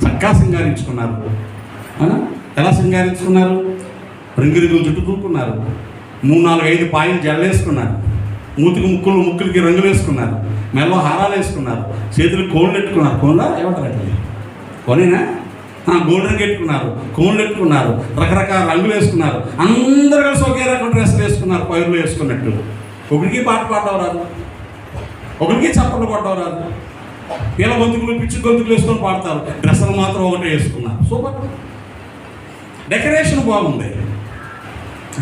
చక్కగా సింగారించుకున్నారు. ఎలా సింగారించుకున్నారు? రింగులు చుట్టూ తూకున్నారు, 3-4-5 పాయలు జడలేసుకున్నారు, ముక్కులకి రంగులు వేసుకున్నారు, మెల్లో హారాలు వేసుకున్నారు, చేతులకు కోళ్ళు ఎట్టుకున్నారు. కోళ్ళ ఏమంటారు? కొనేనా? గోల్డ్ రంగు ఎట్టుకున్నారు, కోళ్ళు ఎట్టుకున్నారు, రకరకాల రంగులు వేసుకున్నారు. అందరూ కలిసి ఒకే రకం డ్రెస్సులు వేసుకున్నారు, పైర్లు వేసుకున్నట్టు. ఒకరికి పాట పాడడం రాదు, ఒకరికి చప్పట్లు కొట్టడం రాదు. పిల్ల గొంతుకులు పిచ్చి గొంతుకులు వేసుకొని పాడతారు, డ్రెస్సులు మాత్రం ఒకటే వేసుకున్నారు. సూపర్. డెకరేషన్ బాగుంది.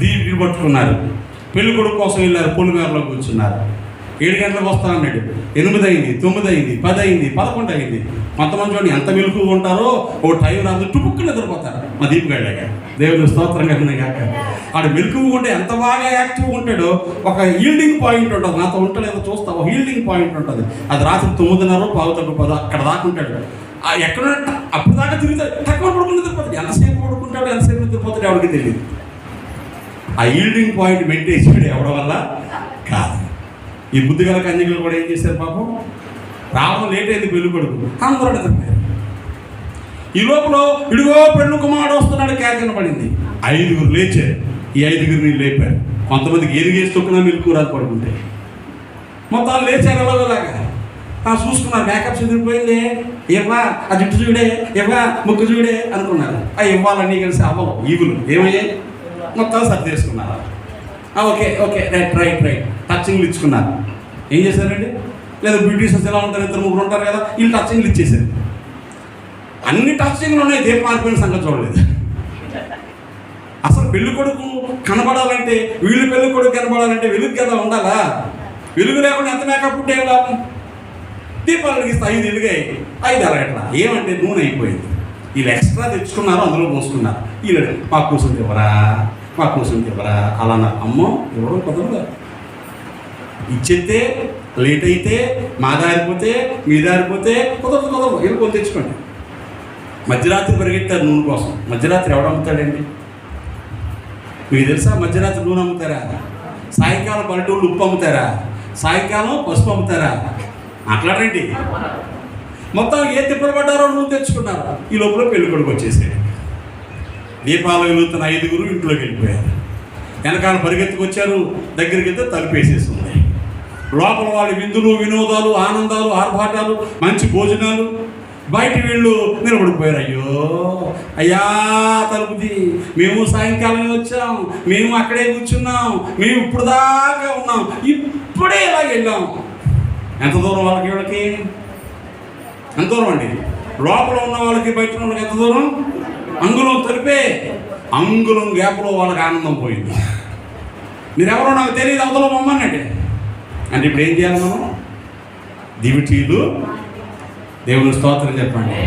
దీనికి పట్టుకున్నారు, పెళ్లి కొడుకు కోసం వెళ్ళారు, పొలిమేరలో కూర్చున్నారు. 7 గంటలకు వస్తా అన్నాడు. 8 అయింది, 9 అయింది, 10 అయింది, 11 అయింది. కొంతమంది చూడండి ఎంత మెలుకుగా ఉంటారో, ఓ టైం రాదు టుపుక్కుని నిద్రపోతారు. మా దీపిగాళ్ళక దేవుని స్తోత్రం కలిగిన కాక. ఆడు మెలుకుగా ఉంటే ఎంత బాగా యాక్టివ్గా ఉంటాడో, ఒక హీల్డింగ్ పాయింట్ ఉంటుంది. నాతో ఉంటలేదో చూస్తా, ఒక హీల్డింగ్ పాయింట్ ఉంటుంది. అది రాత్రి 9:30, 9:10 అక్కడ దాకా ఉంటాడు. ఎక్కడ అప్పుడు దాకా తిరుగుతాడు, తక్కువ పడుకుని నిద్రపోతాడు. ఎంతసేపు పడుకుంటాడు, ఎంతసేపు నిద్రపోతాడు ఎవరికి తెలియదు. ఆ హీల్డింగ్ పాయింట్ మెయింటైన్ చేయడం ఎవరి వల్ల కాదు. ఈ బుద్ధిగల కన్యకలు కూడా ఏం చేశారు పాపం? రావడం లేట్ అయింది, పెళ్లి కొడుకు అందరూ నిద్రపోయారు. ఈ లోపల ఇడిగో పెళ్లి కుమారుడు వస్తున్నాడు, కేకన పడింది. 5గురు లేచారు. ఈ 5గురిని లేపారు. కొంతమందికి ఎరిగేసి తొక్కున మెలుకురాదు పడుకుంటే. మొత్తం లేచారు ఎలాగోలాగా. చూసుకున్నారు, మేకప్ చెదిరిపోయింది, ఇవ్వా ఆ జుట్టు చూడే, ఇవ్వా ముక్కు చూడే అనుకున్నారు. ఇవ్వాలన్నీ కలిసి అవ్వవు, ఈవులు ఏమయ్యాయి? మొత్తం సర్దేసుకున్నారు. ఓకే ఓకే రైట్ టచ్చింగ్లు ఇచ్చుకున్నారు. ఏం చేశారండి? లేదా బ్యూటీషియన్స్ ఎలా ఉంటారు, 2-3 ఉంటారు కదా, వీళ్ళు టచ్చింగ్లు ఇచ్చేసారు. అన్ని టచ్చింగ్లు ఉన్నాయి, దీపం మారిపోయిన సంగతి చూడలేదు. అసలు పెళ్లి కొడుకు కనబడాలంటే, వీళ్ళు పెళ్లి కొడుకు కనబడాలంటే వెలుగు కదా ఉండాలా. వెలుగు లేకుండా ఎంత మేకప్ ఉంటే లాభం? దీపాలు వెలిగిస్తే 5 వెలుగాయి, 5 అరగట్లా. ఏమంటే నూనె అయిపోయింది. వీళ్ళు ఎక్స్ట్రా తెచ్చుకున్నారు, అందులో పోసుకున్నారు. వీళ్ళు మా కూర్చొని ఇవ్వరా అలా నాకు అమ్మో ఎవరో కుదరదు. ఇచ్చేస్తే లేట్ అయితే, మా దారిపోతే మీ దారిపోతే కుదరదు. ఏం కొని తెచ్చుకోండి. మధ్యరాత్రి పరిగెత్తారు నూనె కోసం. మధ్యరాత్రి ఎవడు అమ్ముతాడండి? మీకు తెలుసా? మధ్యరాత్రి నూనె అమ్ముతారా? సాయంకాలం పల్లెటూళ్ళు ఉప్పు అమ్ముతారా? సాయంకాలం పసుపు అమ్ముతారా? మాట్లాడండి. మొత్తం ఏ తిప్పలు పడ్డారో నూనె తెచ్చుకున్నారు. ఈ లోపల పెళ్లి కొడుకు వచ్చేసాడు. దీపాలు వెలుగుతున్న 5గురు ఇంట్లోకి వెళ్ళిపోయారు. వెనకాల పరిగెత్తుకొచ్చారు. దగ్గరికి వెళ్తే తలుపేసేసి ఉంది. లోపల వాళ్ళు విందులు, వినోదాలు, ఆనందాలు, ఆర్భాటాలు, మంచి భోజనాలు. బయట వీళ్ళు నిలబడిపోయారు. అయ్యో అయ్యా తలుపుది, మేము సాయంకాలమే వచ్చాం, మేము అక్కడే కూర్చున్నాం, మేము ఇప్పుడు దాకా ఉన్నాం, ఇప్పుడే ఇలాగ వెళ్ళాం. ఎంత దూరం వాళ్ళకి వీళ్ళకి? ఎంత దూరం అండి? లోపల ఉన్న వాళ్ళకి బయట ఉన్న వాళ్ళకి ఎంత దూరం? అంగుళం తలిపే, అంగుళం గ్యాప్లో వాళ్ళకి ఆనందం పోయింది. మీరెవరో నాకు తెలియదు, అవతల బొమ్మనండి అంటే ఇప్పుడు ఏం చేయాలి మనం? దివిటీలు, దేవుని స్తోత్రం చెప్పండి.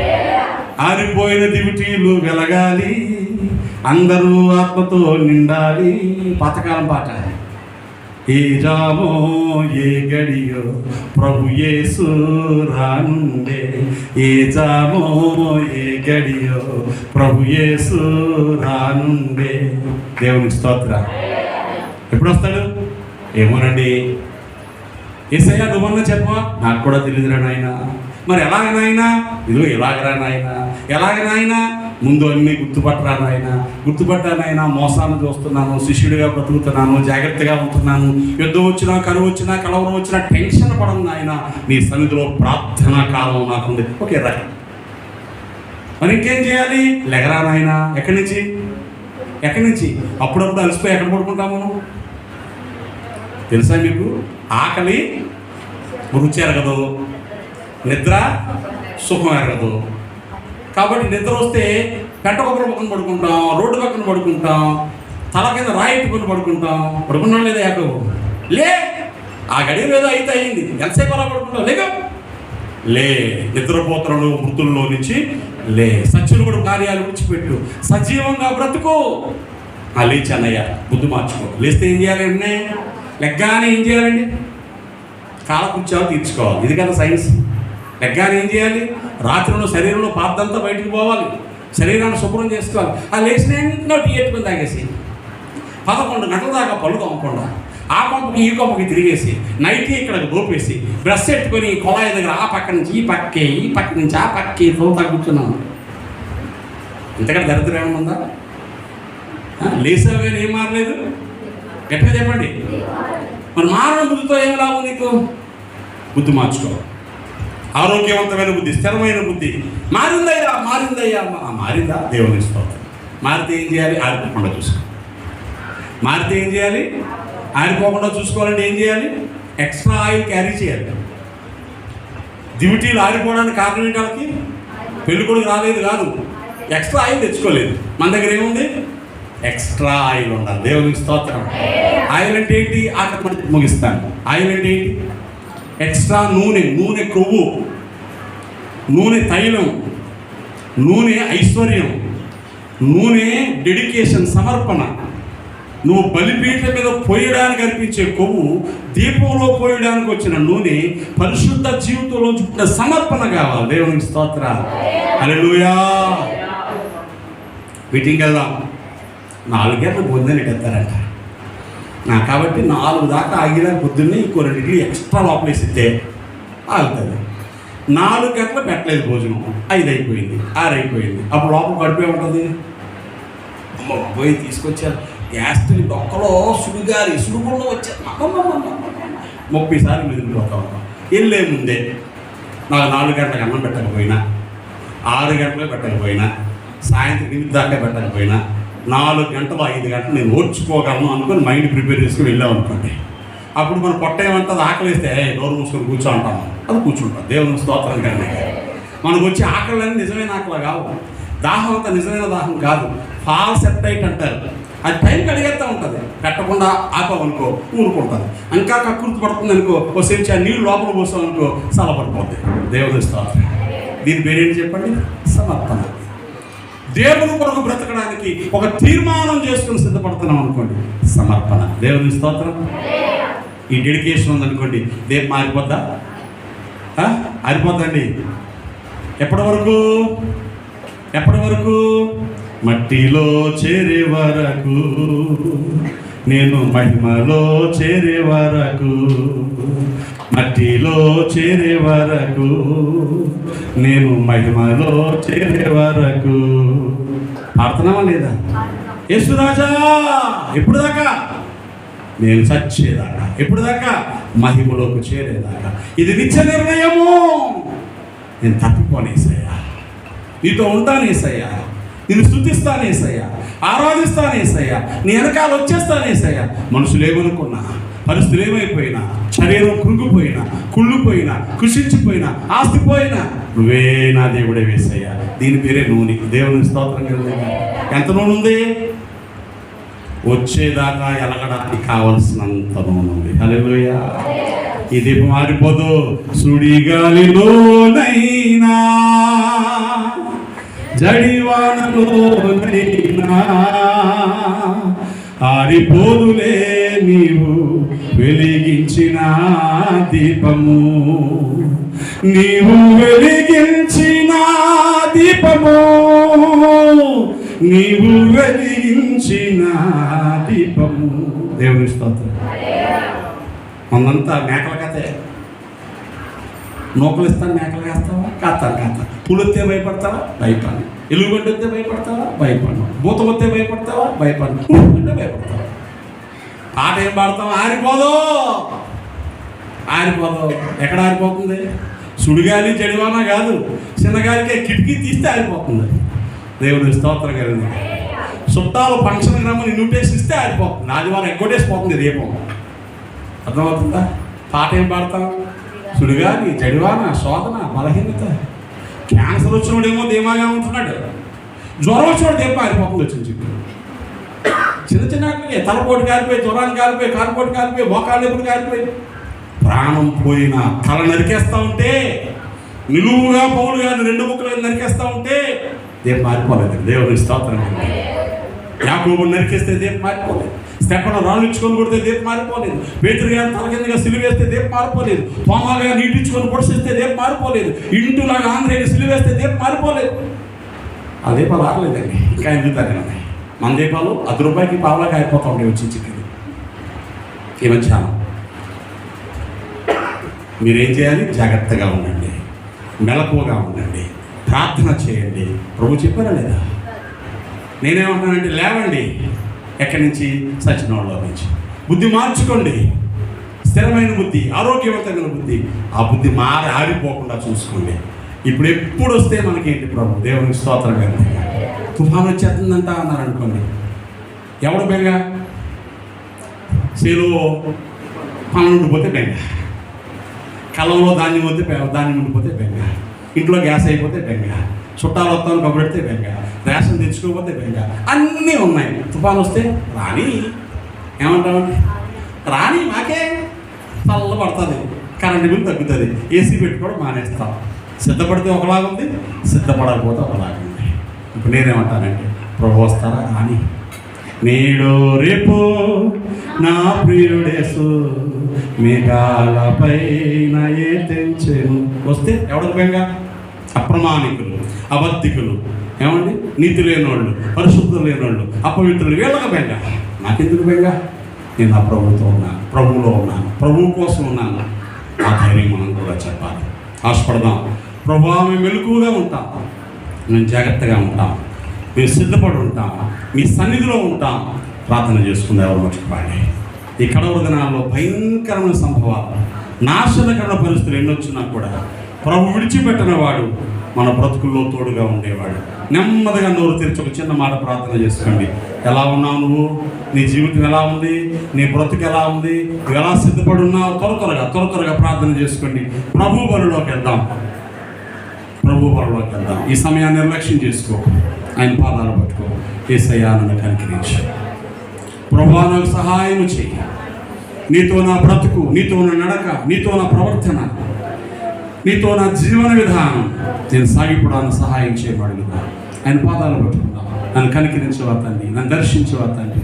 ఆరిపోయిన దివిటీలు వెలగాలి, అందరూ ఆత్మతో నిండాలి. పాతకాలం పాట. ఏ జామో ఏ గడియో ప్రభు యేసు రానుండే, ఏ జామో ఏ గడియో ప్రభు యేసు రానుండే. దేవునికి స్తోత్రం. ఎప్పుడు వస్తాడు ఏమోనండి. యేసయ్యా నువ్వన్నా చెప్పవా? నాకు కూడా తెలియదురా నాయన. మరి ఎలాగ నాయన? ఇదిగో ఇలాగరా నాయన. ఎలాగ నాయన? ముందు అన్నీ గుర్తుపట్టరా నాయన. గుర్తుపట్టానైనా మోసాన్ని చూస్తున్నాను, శిష్యుడిగా బ్రతుకుతున్నాను, జాగ్రత్తగా ఉంటున్నాను. యుద్ధం వచ్చినా, కరువు వచ్చినా, కలవరం వచ్చినా టెన్షన్ పడను నాయన. నీ సన్నిధిలో ప్రార్థనా కాలం నాకుంది. ఓకే రా. మరి ఇంకేం చేయాలి? లెగరా నాయన. ఎక్కడి నుంచి? ఎక్కడి నుంచి? అప్పుడప్పుడు అలసిపోయి ఎక్కడ పడుకుంటాము తెలుసా మీకు? ఆకలి రుచి ఎరగదు, నిద్ర సుఖం ఎరగదు. కాబట్టి నిద్ర వస్తే పెంట కొబ్బరి పక్కన పడుకుంటాం, రోడ్డు పక్కన పడుకుంటాం, తల కింద రాయి పక్కన పడుకుంటాం. పడుకున్నాం లేదా? యాకోబు లే, ఆ గడియ ఏదో అయితే అయింది, ఎంతసేపు అలా పడుకుంటాం? లేక లే. నిద్రపోతలను మృతుల్లో నుంచి లే. సత్యులు కార్యాలు విడిచిపెట్టు, సజీవంగా బ్రతుకు. లేచి అన్నయ్య బుద్ధి మార్చుకో. లేస్తే ఏం చేయాలండి? లెగ్గానే ఏం చేయాలండి? కాలకృత్యాలు తీర్చుకోవాలి. ఇది కదా సైన్స్. లెగ్గానే ఏం చేయాలి? రాత్రిలో శరీరంలో పార్థంతా బయటికి పోవాలి, శరీరాన్ని శుభ్రం చేసుకోవాలి. ఆ లేచిన ఎన్నో టీ ఎత్తుకొని తాగేసి 11 గంటల దాకా పళ్ళు తమ్మకుండా ఆ కొంపకి ఈ కొంపకి తిరిగేసి నైట్ ఇక్కడికి దోపేసి బ్రష్ ఎట్టుకొని కొలాయి దగ్గర ఆ పక్క నుంచి ఈ పక్కే, ఈ పక్క నుంచి ఆ పక్కే తోతా కూర్చున్నాను. ఇంతకంటే దరిద్రం ఏమైనా ఉందా? లేసావు కానీ ఏం మారలేదు. గట్టిగా చెప్పండి. మరి మారణ బుద్ధితో ఏం లాభం నీకు? బుద్ధి మార్చుకో. ఆరోగ్యవంతమైన బుద్ధి, స్థిరమైన బుద్ధి. మారిందయ్యా, మారిందయ్యా. మారిందా? దేవుని స్తోత్రం. మారితే ఏం చేయాలి? ఆరిపోకుండా చూసుకో. మారితే ఏం చేయాలి? ఆరిపోకుండా చూసుకోవాలంటే ఏం చేయాలి? ఎక్స్ట్రా ఆయిల్ క్యారీ చేయాలి. దివిటీలు ఆరిపోవడానికి కారణం ఏంటి? వాళ్ళకి పెళ్ళి కొడుకు రాలేదు కాదు, ఎక్స్ట్రా ఆయిల్ తెచ్చుకోలేదు. మన దగ్గర ఏముంది? ఎక్స్ట్రా ఆయిల్ ఉండాలి. దేవునికి స్తోత్రం. ఆయిల్ అంటే ఏంటి? ఆఖరి ముగిస్తాను. ఆయిల్ అంటే ఏంటి? ఎక్స్ట్రా నూనె, నూనె కొవ్వు, నూనె తైలం, నూనె ఐశ్వర్యం, నూనె డెడికేషన్, సమర్పణ. నువ్వు బలిపీఠం మీద పోయడానికి అనిపించే కొవ్వు, దీపంలో పోయడానికి వచ్చిన నూనె, పరిశుద్ధ జీవితంలో పుట్టిన సమర్పణ కావాలి. దేవునికి స్తోత్రం. హల్లెలూయా. మీటింగ్కి వెళ్దాం. 4 గంటలకు పొద్దున్నే ఎత్తారంట. కాబట్టి 4 దాకా ఆగిన పొద్దున్నే ఇంకో 2 ఇడ్లీ ఎక్స్ట్రా లోపలేసితే ఆగుతుంది. 4 గంటలు పెట్టలేదు భోజనం, 5 అయిపోయింది, 6 అయిపోయింది. అప్పుడు లోపల గడిపే ఉంటుంది. పోయి తీసుకొచ్చారు గ్యాస్ట్రీ డొక్కలో సుడుగుల్లో వచ్చారు. 30 సార్లు మెదిలిపోతా ఉంటాం. వెళ్ళే ముందే నాకు 4 గంటలకు అన్నం పెట్టకపోయినా, 6 గంటలకు పెట్టకపోయినా, సాయంత్రం 8 దాకా పెట్టకపోయినా, 4 గంటలు 5 గంటలు నేను ఓర్చుకోగలను అనుకుని మైండ్ ప్రిపేర్ చేసుకుని వెళ్ళాం అనుకోండి. అప్పుడు మన పొట్ట ఏమంటుంది? ఆకలి వేస్తే నోరు మూసుకొని కూర్చో అంటాము. అది కూర్చుంటాం. దేవుని స్తోత్రం. కానీ మనకు వచ్చే ఆకలిని నిజమైన ఆకలి కావు. దాహం అంతా నిజమైన దాహం కాదు. ఫాల్స్ ఎప్టైట్ అంటారు. అది టైంకి అడిగేస్తూ ఉంటుంది. పెట్టకుండా ఆపమనుకో ఊరుకుంటుంది. ఇంకా కక్కుర్తి పడుతుంది అనుకో, ఓ సెంచా నీళ్ళు లోపల పోసాం అనుకో చల్లబడిపోతుంది. దేవుని స్తోత్రం. దీని పేరేంటి చెప్పండి? సమర్పణ. దేవుని కొరకు బ్రతకడానికి ఒక తీర్మానం చేసుకుని సిద్ధపడుతున్నాం అనుకోండి, సమర్పణ. దేవుని స్తోత్రం. ఈ డెడికేషన్ ఉందనుకోండి, దేని మారిపోద్దా? ఆరిపోద్దండి. ఎప్పటి వరకు? ఎప్పటి వరకు? మట్టిలో చేరే వరకు, నేను మహిమలో చేరే వరకు, మట్టిలో చేరే వరకు, నేను మహిమలో చేరే వరకు. ప్రార్థనమా లేదా? యేసురాజా ఎప్పుడు దాకా? నేను చచ్చేదాకా. ఎప్పుడు దాకా? మహిమలోకి చేరేదాకా. ఇది నిత్య నిర్ణయము. నేను తప్పిపోను యేసయ్యా, నీతో ఉంటాను యేసయ్యా, నిన్ను స్తుతిస్తాను యేసయ్యా, ఆరాధిస్తాను యేసయ్యా, నీ వెనకాల వచ్చేస్తాను యేసయ్యా. మనుషులు ఏమనుకున్నా, పరిస్థితులు ఏమైపోయినా, శరీరం కృంగిపోయినా, కుళ్ళిపోయినా, కృషించిపోయినా, ఆస్తిపోయినా, నువ్వే నా దేవుడే యేసయ్యా. దీని పేరే నూనె. దేవుని స్తోత్రం కలుగుతుంది. ఎంత నూనె ఉంది? వచ్చేదాకా ఎలగడానికి కావలసినంత నూనె ఉంది. హల్లెలూయా. ఈ దీపం ఆరిపోదు. సుడిగాలిలోనైనా జడివానలోనైనా ఆరిపోదులే నీవు వెలిగించిన దీపము, నీవు వెలిగించిన దీపము, నీవు వెలిగించిన దీపము. దేవుని స్తోత్రం. మనంతా మేకల కథే. నూకలు ఇస్తాను, మేకలు వేస్తావా? కాస్తాను. పులొత్తే భయపడతావా? భయపడను. ఎలుగుబంటి వస్తే భయపడతావా? భయపడను. భూతం వస్తే భయపడతావా? భయపడను. అంటే భయపడతావా? ఆట ఏం పాడతావా? ఆరిపోదు. ఎక్కడ ఆరిపోతుంది? సుడిగాలి జడివాన కాదు, చిన్నగాలికే కిటికీ తీస్తే ఆరిపోతుంది. దేవుని స్తోత్రం కలిగింది. చుట్టాలు ఫంక్షన్ రమ్మని ఇన్విటేషన్ ఇస్తే ఆరిపోతుంది. ఆదివారం ఎగ్గొట్టేసిపోతుంది దీపం. అర్థమవుతుందా? పాట ఏం పాడతాం? సుడిగాలి జడివాన, శోధన, బలహీనత. క్యాన్సర్ వచ్చినోడేమో ధీమాగా ఉంటున్నాడు, జ్వరం వచ్చినోడు దీపం ఆరిపోతుంది. వచ్చింది చిన్న తలపోటు కాలిపోయి, జ్వరాన్ని కాలిపోయి, కాలుపోటు కాలిపోయి, మోకాళ్ళు ఎప్పుడు కాలిపోయి, ప్రాణం పోయిన తల నరికేస్తూ ఉంటే, నిలువుగా పౌలు గారిని 2 ముక్కలు నరికేస్తూ ఉంటే దీపం మారిపోలేదు. దేవుని స్తోత్రం. యాకోబుని నరికేస్తే దీపం మారిపోలేదు. స్టెఫను రాళ్ళు ఇచ్చుకొని కొడితే దీపం మారిపోలేదు. పేతురు గారిని తల కిందగా సిలువేస్తే దీపం మారిపోలేదు. తోమాగా నీటిచ్చుకొని పొడిచేస్తే దీపం మారిపోలేదు. ఇంటులాగా ఆంధ్రేయుని సిలువేస్తే దీపం మారిపోలేదు. ఆ దీపాలు రాలేదండి. ఇంకా ఎందుకు తగ్గినది? మన దీపాలు ₹10 పావులాగా అయిపోతూ ఉంటాయి. వచ్చి చికెన్ ఈ మధ్యాహ్నం మీరేం చేయాలి? జాగ్రత్తగా ఉండండి, మెలకువగా ఉండండి, ప్రార్థన చేయండి. ప్రభు చెప్పారా లేదా? నేనేమంటానంటే లేవండి. ఎక్కడి నుంచి? సచ్చినోళ్ళలో నుంచి. బుద్ధి మార్చుకోండి. స్థిరమైన బుద్ధి, ఆరోగ్యవంతమైన బుద్ధి. ఆ బుద్ధి ఆరిపోకుండా చూసుకోండి. ఇప్పుడు ఎప్పుడు వస్తే మనకేంటి? ప్రభు దేవునికి స్తోత్రం గారు. తుఫాను వచ్చేస్తుందంట అన్నారు అనుకోండి. ఎవడు బెంగ? చేలో పనులు ఉండిపోతే బెంగ, కళ్ళంలో ధాన్యం వస్తే ధాన్యం ఉండిపోతే బెంగ, ఇంట్లో గ్యాస్ అయిపోతే బెంగ, చుట్టాలు వస్తాను కబడితే బెంగ, రేషన్ తెచ్చుకోకపోతే బెంగ. అన్నీ ఉన్నాయి. తుఫాను వస్తే రాని ఏమంటామండి? రాని మాకే చల్ల పడుతుంది, కరెంటు బిల్లు తగ్గుతుంది, ఏసీ పెట్టుకోవడం మానేస్తాం. సిద్ధపడితే ఒకలాగుంది, సిద్ధపడకపోతే ఒకలాగుంది. ఇప్పుడు నేనేమంటానంటే ప్రభు వస్తారా? రాని. నేడు రేపు నా ప్రియుడేసు మేఘాలపైన తెంచెను. వస్తే ఎవరికి బెంగ? అప్రమాణికులు, అబద్ధికులు, ఏమండి, నీతి లేనోళ్ళు, పరిశుద్ధులు లేనోళ్ళు, అపవిత్రులు, వీళ్ళకి బెంగ. నాకెందుకు బెంగ? నేను నా ప్రభుత్వం ఉన్నాను, ప్రభువులో ఉన్నాను, ప్రభువు కోసం ఉన్నాను. ఆ ధైర్యం మనం కూడా చెప్పాలి. ఆశపడదాం. ప్రభువా, మేము మెలకువగా ఉంటాం, మేము జాగ్రత్తగా ఉంటాం, మేము సిద్ధపడి ఉంటాం, మీ సన్నిధిలో ఉంటాం. ప్రార్థన చేసుకుందాం. ఎవరు మర్చిపోండి. ఈ కడవర దినాల్లో భయంకరమైన సంభవాలు, నాశనకరమైన పరిస్థితులు ఎన్నొచ్చినా కూడా ప్రభు విడిచిపెట్టిన వాడు మన బ్రతుకుల్లో తోడుగా ఉండేవాడు. నెమ్మదిగా నోరు తెరిచి ఒక చిన్న మాట ప్రార్థన చేసుకోండి. ఎలా ఉన్నావు నువ్వు? నీ జీవితం ఎలా ఉంది? నీ బ్రతుకు ఎలా ఉంది? నువ్వు ఎలా సిద్ధపడి ఉన్నావు? త్వరగా ప్రార్థన చేసుకోండి. ప్రభు బలిలోకి వెళ్దాం. ఈ సమయాన్ని నిర్లక్ష్యం చేసుకో. ఆయన పాదాలు పట్టుకో. యేసయ్యా, నన్ను కనికరించు. ప్రభువా, నాకు సహాయం చేయి. నీతో నా బ్రతుకు, నీతో నా నడక, నీతో నా ప్రవర్తన, నీతో నా జీవన విధానం నేను సాగిపోవడానికి సహాయం చేయబడుగా. ఆయన పాదాలు పట్టుకుందాం. నన్ను కనికరించవా తండ్రి, నన్ను దర్శించవా తండ్రి.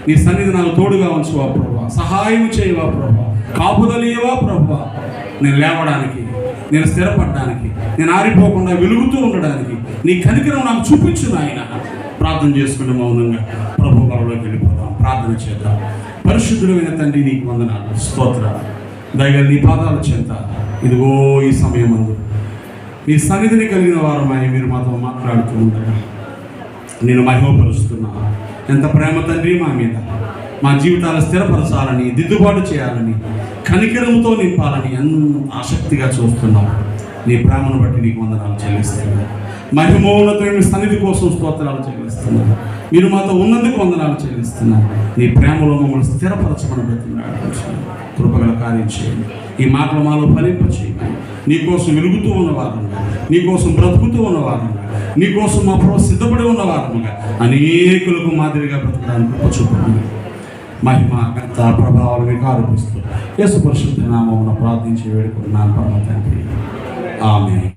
నీ సన్నిధి నాకు తోడుగా ఉంచువా ప్రభువా. సహాయం చేయవా ప్రభువా. కాపుదలియవా ప్రభువా. నేను లేవడానికి, నేను స్థిరపడడానికి, నేను ఆరిపోకుండా వెలుగుతూ ఉండడానికి నీ కనికరం నాకు చూపించు నాయన. ప్రార్థన చేసుకుంటే మౌనంగా ప్రభు బలలోకి వెళ్ళిపోతాం. ప్రార్థన చేద్దాం. పరిశుద్ధులైన తండ్రి, నీకు వందనాలు, స్తోత్రాలు. దయగా నీ పాదాల చెంత ఇదిగో ఈ సమయం అందు నీ సన్నిధిని కలిగిన వారమై మీరు మాతో మాట్లాడుతూ ఉండగా నేను మహిమపరుస్తున్నా. ఎంత ప్రేమ తండ్రి మా మీద. మా జీవితాలు స్థిరపరచాలని, దిద్దుబాటు చేయాలని, కనికరముతో నింపాలని ఎంత ఆసక్తిగా చూస్తున్నాం. నీ ప్రేమను బట్టి నీకు వందనాలు చెల్లిస్తున్నాను. మహిమోన్నతమైన సన్నిధి కోసం స్తోత్రాలు చెల్లిస్తున్నాను. మీరు మాతో ఉన్నందుకు వందనాలు చెల్లిస్తున్నాను. నీ ప్రేమలో మమ్మల్ని స్థిరపరచమని బ్రతిమలాడుతున్నాను. కృపగల కార్యం చేయండి. ఈ మాటలు మాలో ఫలింపచేయండి. నీకోసం వెలుగుతూ ఉన్నవారుగా, నీకోసం బ్రతుకుతూ ఉన్నవారుగా, నీకోసం మా ప్రభు సిద్ధపడి ఉన్నవారుగా అనేకులకు మాదిరిగా బ్రతకడానికి కృప చూపండి. మహిమ ఘనత ప్రభావాలు మీకు ఆరోపిస్తూ యేసు పరిశుద్ధ నామమున ప్రార్థించి వేడుకుంటున్నాను పరమ తండ్రి. ఆమేన్.